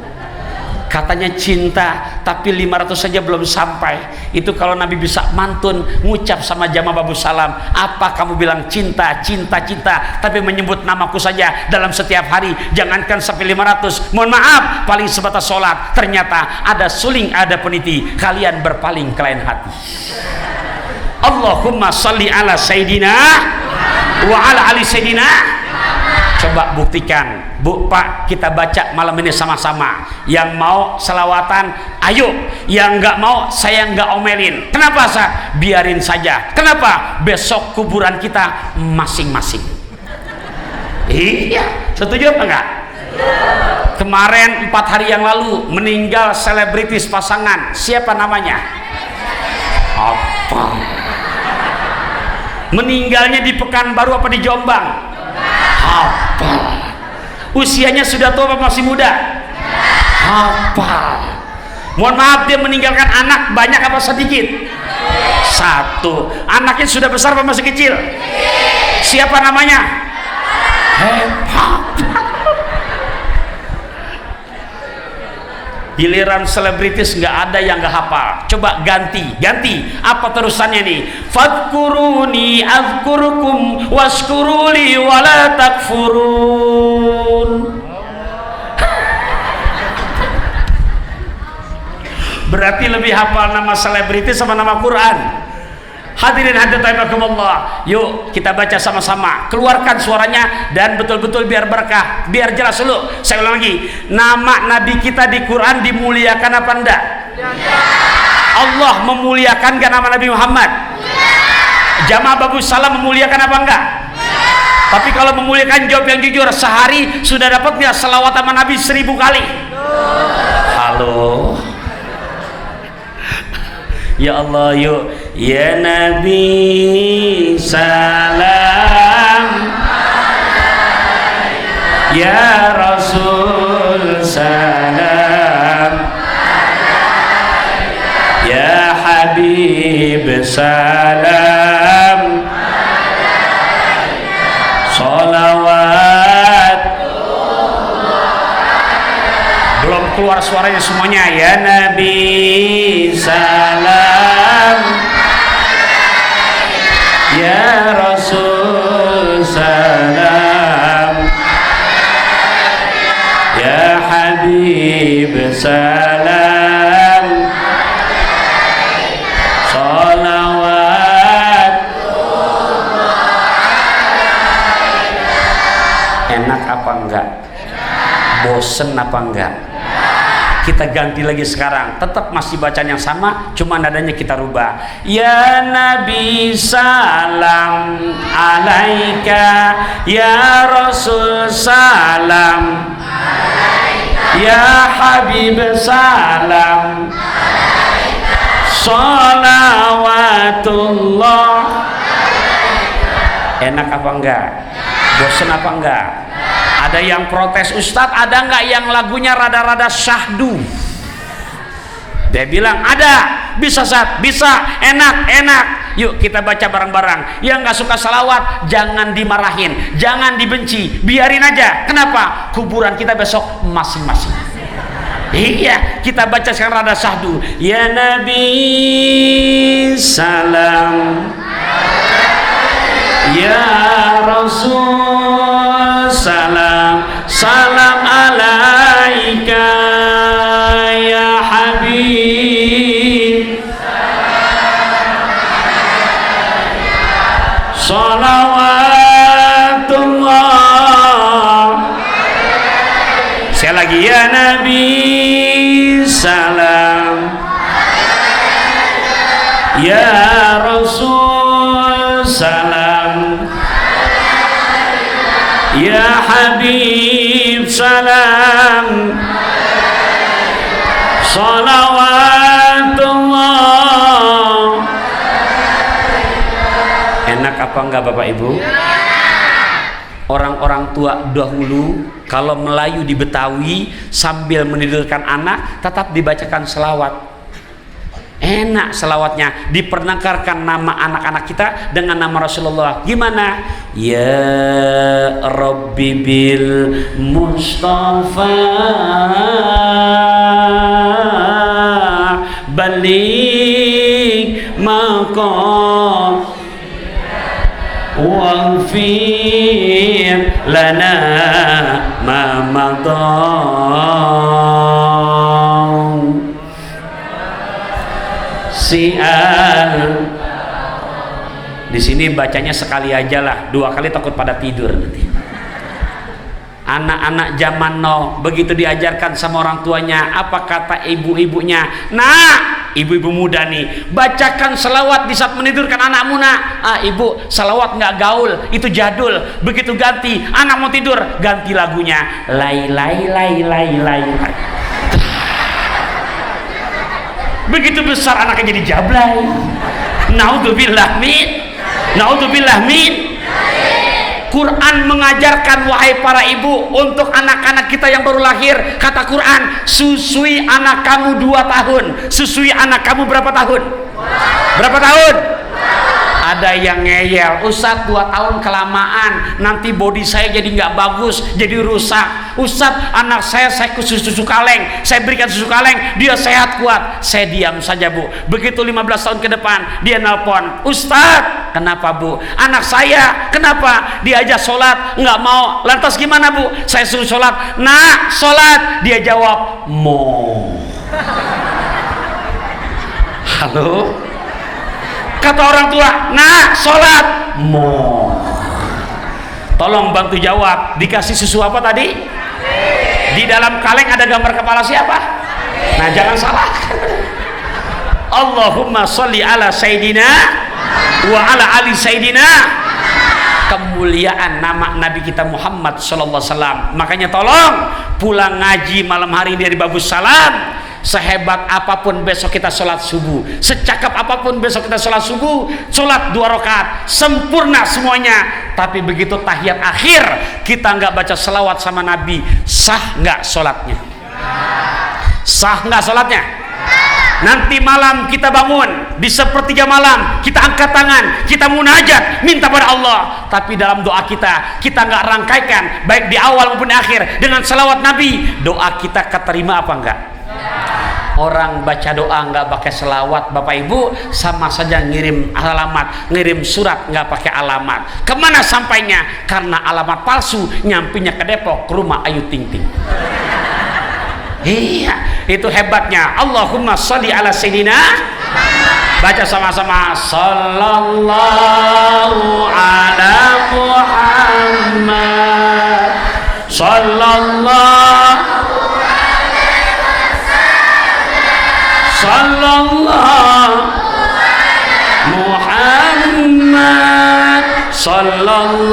katanya cinta, tapi 500 saja belum sampai. Itu kalau Nabi bisa mantun ngucap sama jamaah Babus Salam, apa kamu bilang cinta, cinta, cinta, tapi menyebut namaku saja dalam setiap hari, jangankan sampai 500. Mohon maaf, paling sebatas sholat, ternyata ada suling, ada peniti, kalian berpaling ke lain hati. Allahumma salli ala Sayyidina wa ala ali Sayyidina. Coba buktikan, Bu, Pak, kita baca malam ini sama-sama. Yang mau selawatan, ayo. Yang nggak mau, saya nggak omelin. Kenapa, Sa? Biarin saja. Kenapa? Besok kuburan kita masing-masing. Iya, setuju apa enggak? Kemarin 4 hari yang lalu meninggal selebritis pasangan. Siapa namanya? Apa? Meninggalnya di Pekanbaru apa di Jombang? Apa? Usianya sudah tua apa masih muda? Apa? Mohon maaf, dia meninggalkan anak banyak apa sedikit? 1. Anaknya sudah besar apa masih kecil? Siapa namanya? Hebat. Giliran selebritis nggak ada yang nggak hafal. Coba ganti apa terusannya nih? Fadkuruni azkurukum waskuruli wala takfurun. Berarti lebih hafal nama selebritis sama nama Quran. Hadirin hadirat rahimakumullah, yuk kita baca sama-sama, keluarkan suaranya dan betul-betul biar berkah, biar jelas dulu. Saya ulang lagi, nama Nabi kita di Quran dimuliakan apa enggak? Allah memuliakan gak nama Nabi Muhammad? Jamaah Babus Salam memuliakan apa enggak? Tapi kalau memuliakan, jawab yang jujur. Sehari sudah dapat nggak selawat sama Nabi 1000 kali? Halo. Ya Allah, yuk. Ya Nabi salam, ya Rasul salam, ya Habib salam, salawat. Belum keluar suaranya semuanya. Ya Nabi salam, ya Rasul salam, ya Habib salam, salawat. Enak apa enggak? Bosen apa enggak? Kita ganti lagi sekarang, tetap masih bacaan yang sama, cuma nadanya kita rubah. Ya Nabi salam alaika, ya Rasul salam alaika, ya Habib salam alaika, salawatullah alaika. Enak apa enggak? Bosen apa enggak? Ada yang protes, Ustadz ada nggak yang lagunya rada-rada syahdu? Dia bilang ada. Bisa, Ustadz? Bisa. Enak. Yuk kita baca bareng-bareng. Yang nggak suka salawat jangan dimarahin, jangan dibenci, biarin aja. Kenapa? Kuburan kita besok masing-masing. Iya, kita baca sekarang rada syahdu. Ya Nabi salam, ya Rasul salam, salam alaika ya Habib, salawatullah. Sekali lagi, ya Nabi salam, ya Rasul salam, ya Habib salam, salam. nggak Bapak Ibu? Orang-orang tua dahulu kalau Melayu di Betawi sambil menidurkan anak tetap dibacakan selawat. Enak selawatnya, diperdengarkan nama anak-anak kita dengan nama Rasulullah. Gimana? Ya Rabbi bil Mustafa balik maqam waghfir lana ma madha sial. Di sini bacanya sekali aja lah, 2 kali takut pada tidur nanti. Anak-anak zaman now begitu diajarkan sama orang tuanya, apa kata ibu-ibunya? Nah, ibu-ibu muda nih, bacakan selawat di saat menidurkan anakmu nak. Ah ibu, selawat nggak gaul, itu jadul. Begitu ganti, anak mau tidur, ganti lagunya. Lai lai lai lai lai. Begitu besar anaknya jadi jablay. Naudzubillah min. Naudzubillah min. Quran mengajarkan wahai para ibu untuk anak-anak kita yang baru lahir, kata Quran, susui anak kamu 2 tahun. Susui anak kamu berapa tahun? Berapa tahun? Ada yang ngeyel, Ustadz 2 tahun kelamaan, nanti body saya jadi nggak bagus, jadi rusak. Ustadz anak saya susu kaleng, saya berikan susu kaleng, dia sehat kuat. Saya diam saja Bu. Begitu 15 tahun ke depan dia nelpon, Ustadz kenapa Bu? Anak saya kenapa? Diajak sholat nggak mau. Lantas gimana Bu? Saya suruh sholat, nak sholat. Dia jawab mau. Halo, kata orang tua, nah sholat mau. Tolong bantu jawab, dikasih susu apa tadi? Di dalam kaleng ada gambar kepala siapa? Nah jangan salah. Allahumma sholli ala Sayyidina wa ala ali Sayyidina. Kemuliaan nama Nabi kita Muhammad sallallahu alaihi wasallam. Makanya tolong pulang ngaji malam hari dari Babus Salam, sehebat apapun besok kita sholat subuh, secakap apapun besok kita sholat subuh, sholat 2 rakaat sempurna semuanya. Tapi begitu tahiyat akhir kita nggak baca selawat sama Nabi, sah nggak sholatnya? Sah nggak sholatnya? Nanti malam kita bangun di sepertiga malam, kita angkat tangan, kita munajat, minta pada Allah. Tapi dalam doa kita nggak rangkaikan baik di awal maupun di akhir dengan selawat Nabi, doa kita keterima apa enggak? Orang baca doa nggak pakai selawat Bapak Ibu sama saja ngirim alamat, ngirim surat nggak pakai alamat. Kemana sampainya? Karena alamat palsu, nyampinya ke Depok, ke rumah Ayu Ting Ting. Iya, itu hebatnya. Allahumma sholli ala Sayyidina. Baca sama-sama. Sallallahu ala Muhammad. Sallallahu Sallallahu Muhammad Sallallahu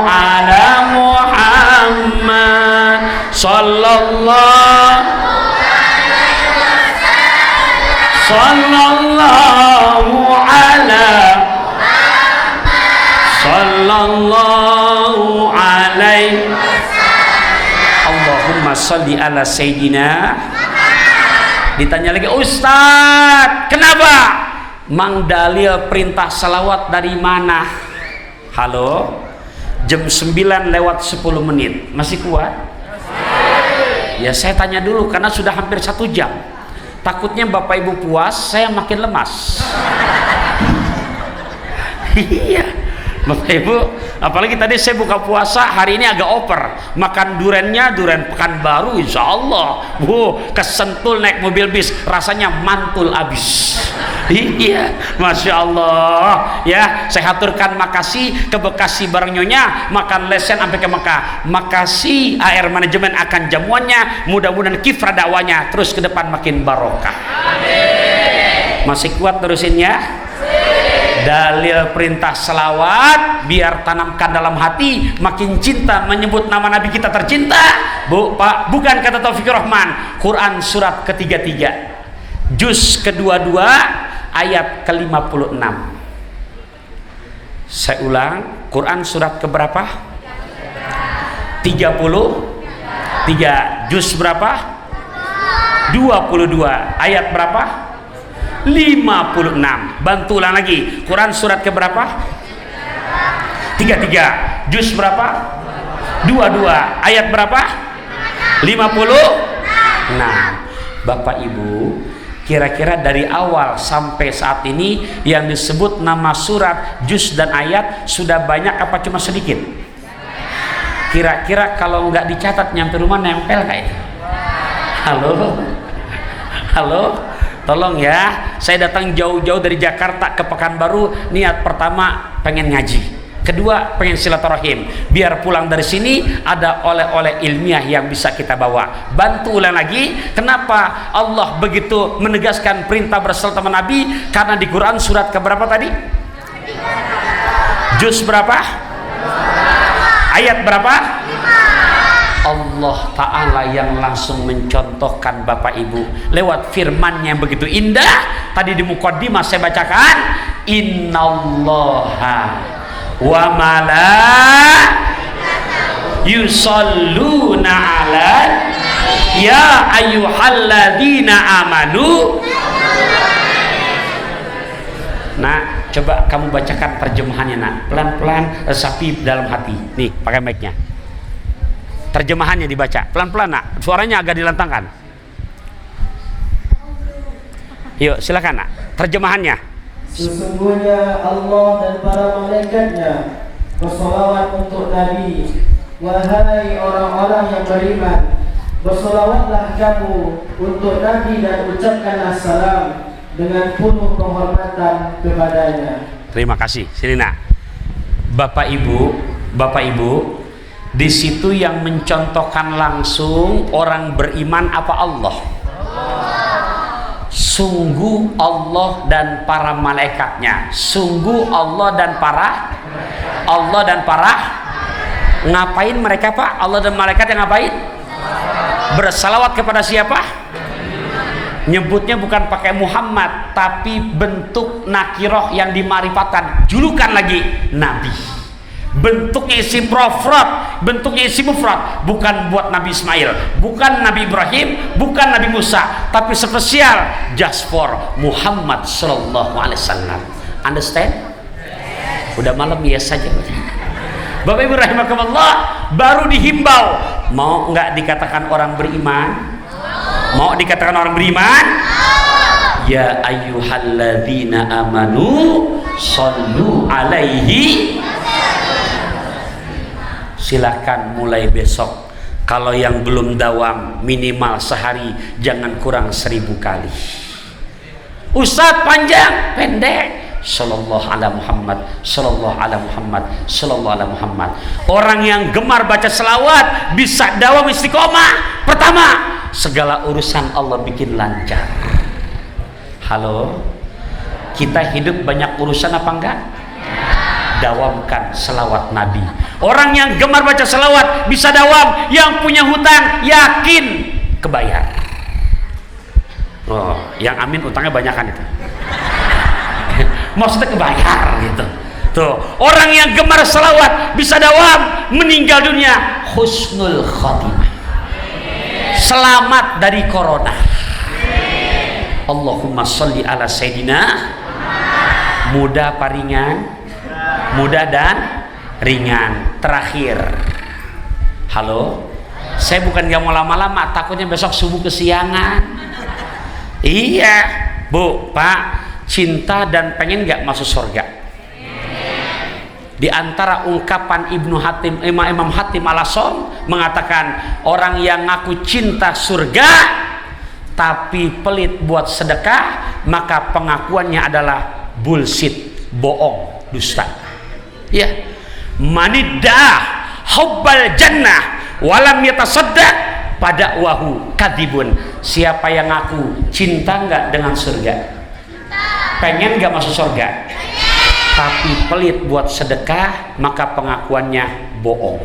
ala Muhammad Sallallahu ala Sallallahu alaihi. Allahumma sholli ala Sayyidina. Ditanya lagi, Ustadz kenapa? Mang dalil perintah salawat dari mana? Halo, jam 9 lewat 10 menit masih kuat? Ya saya tanya dulu karena sudah hampir 1 jam. Takutnya Bapak Ibu puas, saya makin lemas. Iya Bapak Ibu, apalagi tadi saya buka puasa, hari ini agak oper, makan durennya duren Pekanbaru, insya Allah, kesentul naik mobil bis, rasanya mantul abis. Iya, masya Allah. Ya, saya haturkan makasih ke Bekasi bareng Nyonya, makan lesen sampai ke Mekah. Makasih AR Manajemen akan jamuannya, mudah-mudahan kifrah dakwanya terus ke depan makin barokah. Amin. Masih kuat terusinnya? Dalil perintah selawat biar tanamkan dalam hati, makin cinta menyebut nama Nabi kita tercinta. Bu, Pak, bukan kata Taufikur Rahman, Quran surat ke-33. juz kedua-dua ayat ke-56. Saya ulang, Quran surat keberapa? 33. Juz berapa? 22. Ayat berapa? 56. Bantu ulang lagi. Quran surat keberapa? 33. Juz berapa? 22. Ayat berapa? 50. Nah, Bapak Ibu, kira-kira dari awal sampai saat ini yang disebut nama surat, juz dan ayat sudah banyak apa cuma sedikit? Kira-kira kalau nggak dicatat nyampe rumah nempel kayak itu? Halo? Halo? Tolong ya, saya datang jauh-jauh dari Jakarta ke Pekanbaru, niat pertama pengen ngaji, kedua pengen silaturahim, biar pulang dari sini ada oleh-oleh ilmiah yang bisa kita bawa. Bantu ulang lagi, kenapa Allah begitu menegaskan perintah berserta Nabi? Karena di Quran surat keberapa tadi? Juz berapa? Ayat berapa? Allah Ta'ala yang langsung mencontohkan Bapak Ibu lewat firman yang begitu indah. Tadi di muqaddimah saya bacakan, innallaha wa yusalluna ala ya ayyuhalladzina amanu. Nah, coba kamu bacakan terjemahannya, nak, pelan-pelan, resapi dalam hati. Nih, pakai mic-nya. Terjemahannya dibaca pelan-pelan, nak, suaranya agak dilantangkan. Yuk silakan, nak, terjemahannya. Sesungguhnya Allah dan para malaikatnya bersolawat untuk Nabi. Wahai orang-orang yang beriman, bersolawatlah kamu untuk Nabi dan ucapkanlah salam dengan penuh penghormatan kepadanya. Terima kasih. Sini, nak. Bapak Ibu, di situ yang mencontohkan langsung orang beriman apa Allah? Sungguh Allah dan para malaikatnya. Sungguh Allah dan para ngapain mereka, Pak? Allah dan malaikat yang ngapain? Bersalawat kepada siapa? Nyebutnya bukan pakai Muhammad, tapi bentuk nakiroh yang dimarifatkan, julukan lagi Nabi. Bentuknya isim mufrad, bentuknya isim mufrad, bukan buat Nabi Ismail, bukan Nabi Ibrahim, bukan Nabi Musa, tapi spesial just for Muhammad sallallahu alaihi wasallam. Understand? Udah malam ya saja. Bapak Ibu rahimakumullah, baru dihimbau, mau nggak dikatakan orang beriman? Mau dikatakan orang beriman? Ya ayyuhalladzina amanu sallu alaihi. Silakan mulai besok, kalau yang belum dawam minimal sehari jangan kurang 1000 kali. Ustadz panjang, pendek, sallallahu ala Muhammad, sallallahu ala Muhammad, sallallahu ala Muhammad. Orang yang gemar baca selawat bisa dawam istiqomah. Pertama, segala urusan Allah bikin lancar. Halo, kita hidup banyak urusan apa enggak? Dawamkan selawat Nabi. Orang yang gemar baca selawat bisa dawam. Yang punya hutang yakin kebayar. Oh, yang amin utangnya banyakan itu. Maksudnya kebayar gitu. Tuh, orang yang gemar selawat bisa dawam, meninggal dunia husnul khotimah. Selamat dari corona. Allahumma sholli ala sayyidina. Mudah apa ringan? Mudah dan ringan. Terakhir, halo, saya bukan gak mau lama-lama, takutnya besok subuh kesiangan. Iya, Bu, Pak, cinta dan pengen gak masuk surga? Di antara ungkapan Imam Hatim Al-Asom mengatakan, orang yang ngaku cinta surga tapi pelit buat sedekah, maka pengakuannya adalah bullshit, bohong, dusta. Ya, maniddah hubbal jannah walam yatasaddaq pada wahu kadibun. Siapa yang ngaku cinta nggak dengan surga, pengen nggak masuk surga, tapi pelit buat sedekah, maka pengakuannya bohong.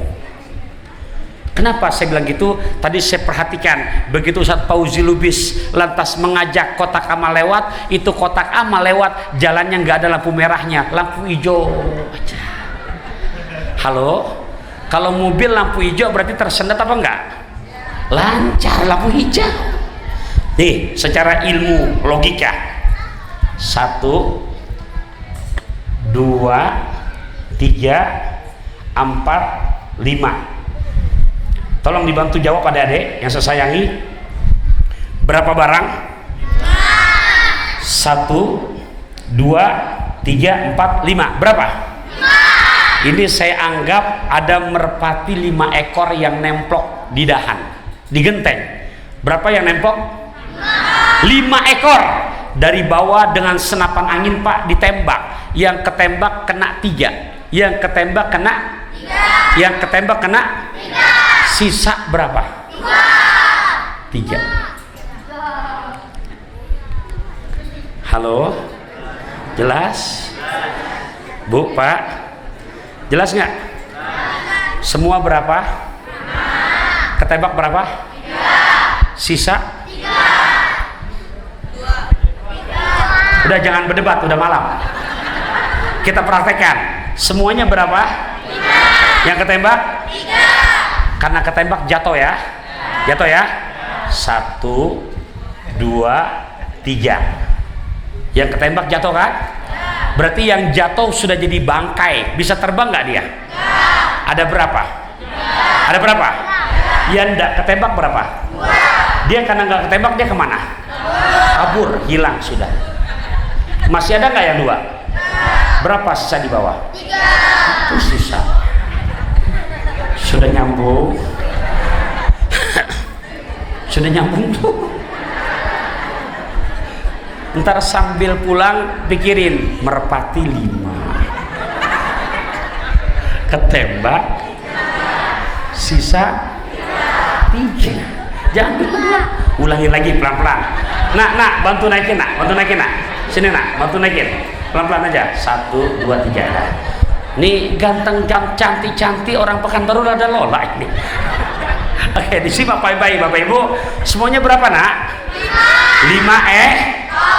Kenapa saya bilang gitu? Tadi saya perhatikan begitu Ustaz Fauzi Lubis lantas mengajak kotak amal lewat, itu kotak amal lewat jalannya nggak ada lampu merahnya, lampu hijau aja. Halo, kalau mobil lampu hijau berarti tersendat apa enggak? Lancar lampu hijau. Nih, secara ilmu logika 1 2 3 4 5. Tolong dibantu jawab adik-adik yang saya sayangi. Berapa barang? 1 2 3 4 5. Berapa? 5. Ini saya anggap ada merpati 5 ekor yang nemplok di dahan, di genteng. Berapa yang nemplok? 5 ekor. Dari bawah dengan senapan angin Pak ditembak. Yang ketembak kena 3. Yang ketembak kena 3. Yang ketembak kena 3. Sisa berapa? 3. Halo? Jelas? Bu, Pak? Jelas nggak? Semua berapa? Ketembak berapa? 3. Sisa? 3. Udah jangan berdebat, udah malam. Kita praktekkan. Semuanya berapa? 3. Yang ketembak? 3. Karena ketembak jatuh ya. Jatuh ya. 1 2 3. Yang ketembak jatuh kan? Berarti yang jatuh sudah jadi bangkai. Bisa terbang nggak dia? Ada berapa? Ada berapa? Yang enggak ketembak berapa? Dia karena nggak ketembak dia kemana? Kabur, hilang sudah. Masih ada nggak yang 2? Berapa sisa di bawah? 3. Itu sisa. Sudah nyambung. Sudah nyambung tuh. Ntar sambil pulang pikirin merpati 5, ketembak sisa 3. Jangan lupa. Ulangi lagi pelan-pelan. Nak, bantu naikin nak, sini nak, bantu naikin pelan-pelan aja. 1 2 3 dah. Nih ganteng cantik orang Pekanbaru ada Lola ini. Oke, di sini Bapak Ibu, semuanya berapa nak? 5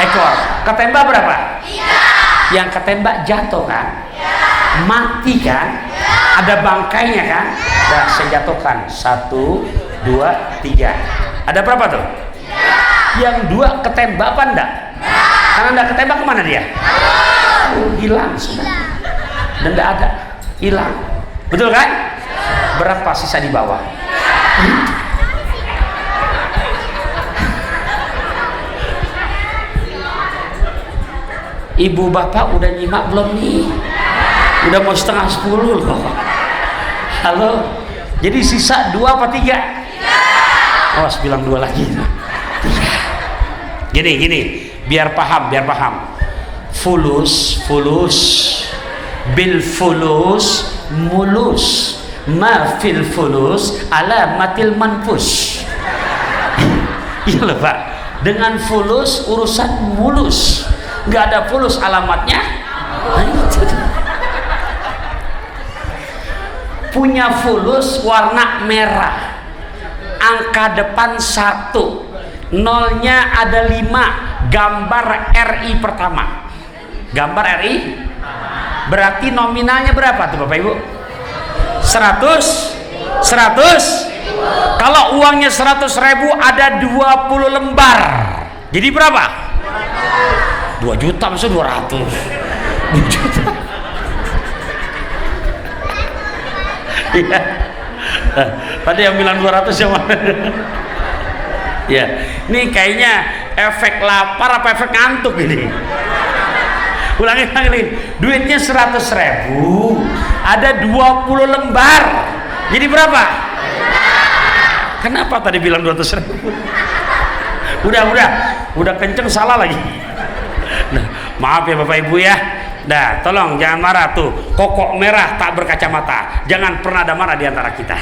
ekor. Ketembak berapa? 3. Yang ketembak jatuh kan? Mati kan? Ada bangkainya kan? Nah, saya jatuhkan 1 2 3. Ada berapa tuh? 3. Yang 2 ketembak apa enggak? Karena enggak ketembak kemana dia? Hilang sudah. Dan enggak ada, hilang. Betul kan? Berapa sisa di bawah? Ibu bapak udah nyimak belum nih? Udah mau 9:30 loh. Halo. Jadi sisa 2 apa 3? 3. Awas bilang 2 lagi. 3. Gini, biar paham. Fulus bil fulus mulus, ma fil fulus ala matil manfus. Iya loh Pak, dengan fulus urusan mulus, nggak ada fulus alamatnya. Punya fulus warna merah, angka depan 1, nolnya ada 5, gambar RI pertama. Gambar RI berarti nominalnya berapa tuh Bapak Ibu? 100. Kalau uangnya 100.000 ada 20 lembar. Jadi berapa? 2 juta, maksudnya 200. 2 juta. Iya. Tadi yang bilang 200 yang mana? Ya, ini kayaknya efek lapar apa efek ngantuk ini? Ulangi. Duitnya 100.000, ada 20 lembar. Jadi berapa? Kenapa tadi bilang 200.000? Udah kenceng salah lagi. Nah, maaf ya Bapak Ibu ya. Nah, tolong jangan marah tuh. Kokok merah tak berkacamata. Jangan pernah ada marah di antara kita.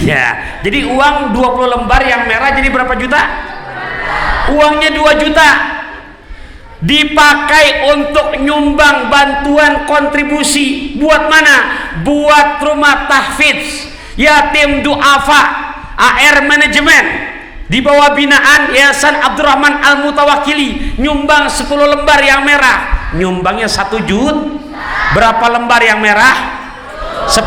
Ya, jadi uang 20 lembar yang merah jadi berapa juta? Uangnya 2 juta. Dipakai untuk nyumbang bantuan kontribusi. Buat mana? Buat rumah tahfidz. Yatim Du'afa AR Manajemen di bawah binaan Yayasan Abdurrahman Al-Mutawakkili nyumbang 10 lembar yang merah. Nyumbangnya 1 juta. Berapa lembar yang merah? 10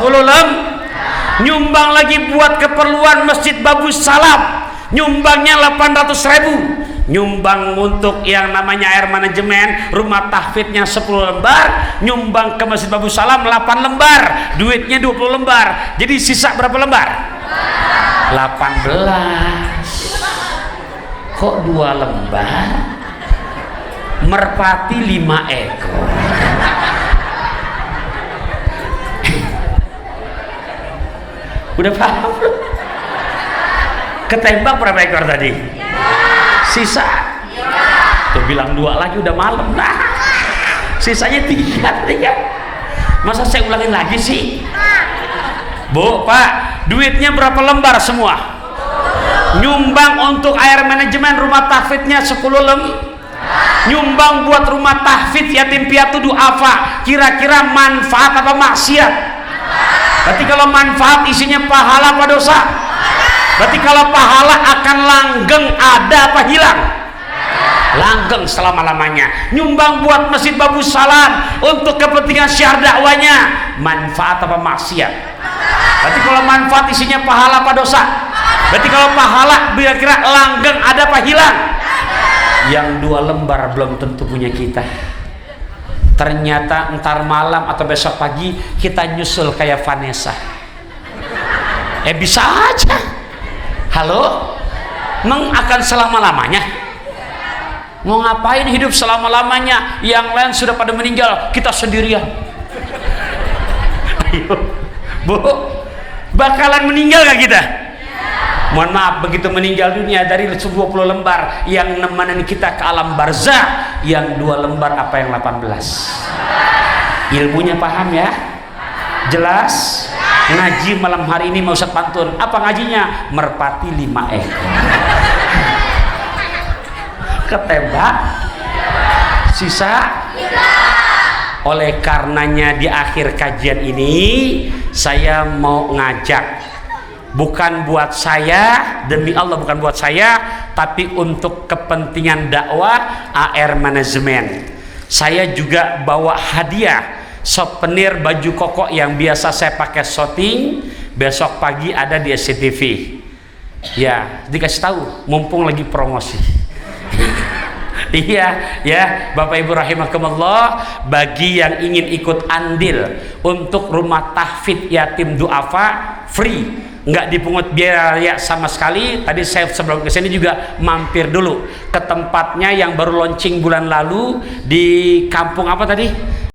Nyumbang lagi buat keperluan Masjid Babus Salam, nyumbangnya 800.000. Nyumbang untuk yang namanya air manajemen rumah tahfidnya 10 lembar, nyumbang ke Masjid Babus Salam 8 lembar, duitnya 20 lembar. Jadi sisa berapa lembar? 18. Kok 2 lembar? Merpati 5 ekor. Udah paham belum? Ketembak berapa ekor tadi? Sisa? Tuh bilang 2 lagi udah malam. Nah, sisanya 3. Masa saya ulangin lagi sih? Bu, Pak, duitnya berapa lembar semua? Nyumbang untuk air manajemen rumah tahfidnya 10 nyumbang buat rumah tahfidz yatim piatu du'afa, kira-kira manfaat apa maksiat? Berarti kalau manfaat isinya pahala apa dosa? Berarti kalau pahala akan langgeng, ada apa hilang? Langgeng selama-lamanya. Nyumbang buat Masjid Babus Salam untuk kepentingan syiar dakwanya, manfaat apa maksiat? Berarti kalau manfaat isinya pahala apa dosa? Berarti kalau pahala kira-kira langgeng, ada apa hilang? Yang 2 lembar belum tentu punya kita. Ternyata entar malam atau besok pagi kita nyusul kayak Vanessa. Bisa aja. Halo? Akan selama-lamanya? Mau ngapain hidup selama-lamanya? Yang lain sudah pada meninggal, kita sendirian. Ayo, Bu, bakalan meninggal gak kita? Mohon maaf, begitu meninggal dunia dari 20 lembar yang nemenin kita ke alam barzah, yang 2 lembar apa yang 18? Ilmunya paham ya? Jelas? Ngaji malam hari ini mau Ustaz pantun. Apa ngajinya? Merpati 5 ekor. Ketembak? Sisa? Oleh karenanya di akhir kajian ini saya mau ngajak, bukan buat saya, demi Allah bukan buat saya, tapi untuk kepentingan dakwah AR Manajemen. Saya juga bawa hadiah souvenir baju koko yang biasa saya pakai syuting, besok pagi ada di SCTV. Ya, dikasih tahu mumpung lagi promosi. Iya ya, Bapak Ibu rahimakumullah, bagi yang ingin ikut andil untuk rumah tahfidz yatim du'afa free, nggak dipungut biaya sama sekali. Tadi saya sebelum kesini juga mampir dulu ke tempatnya yang baru launching bulan lalu di kampung apa tadi?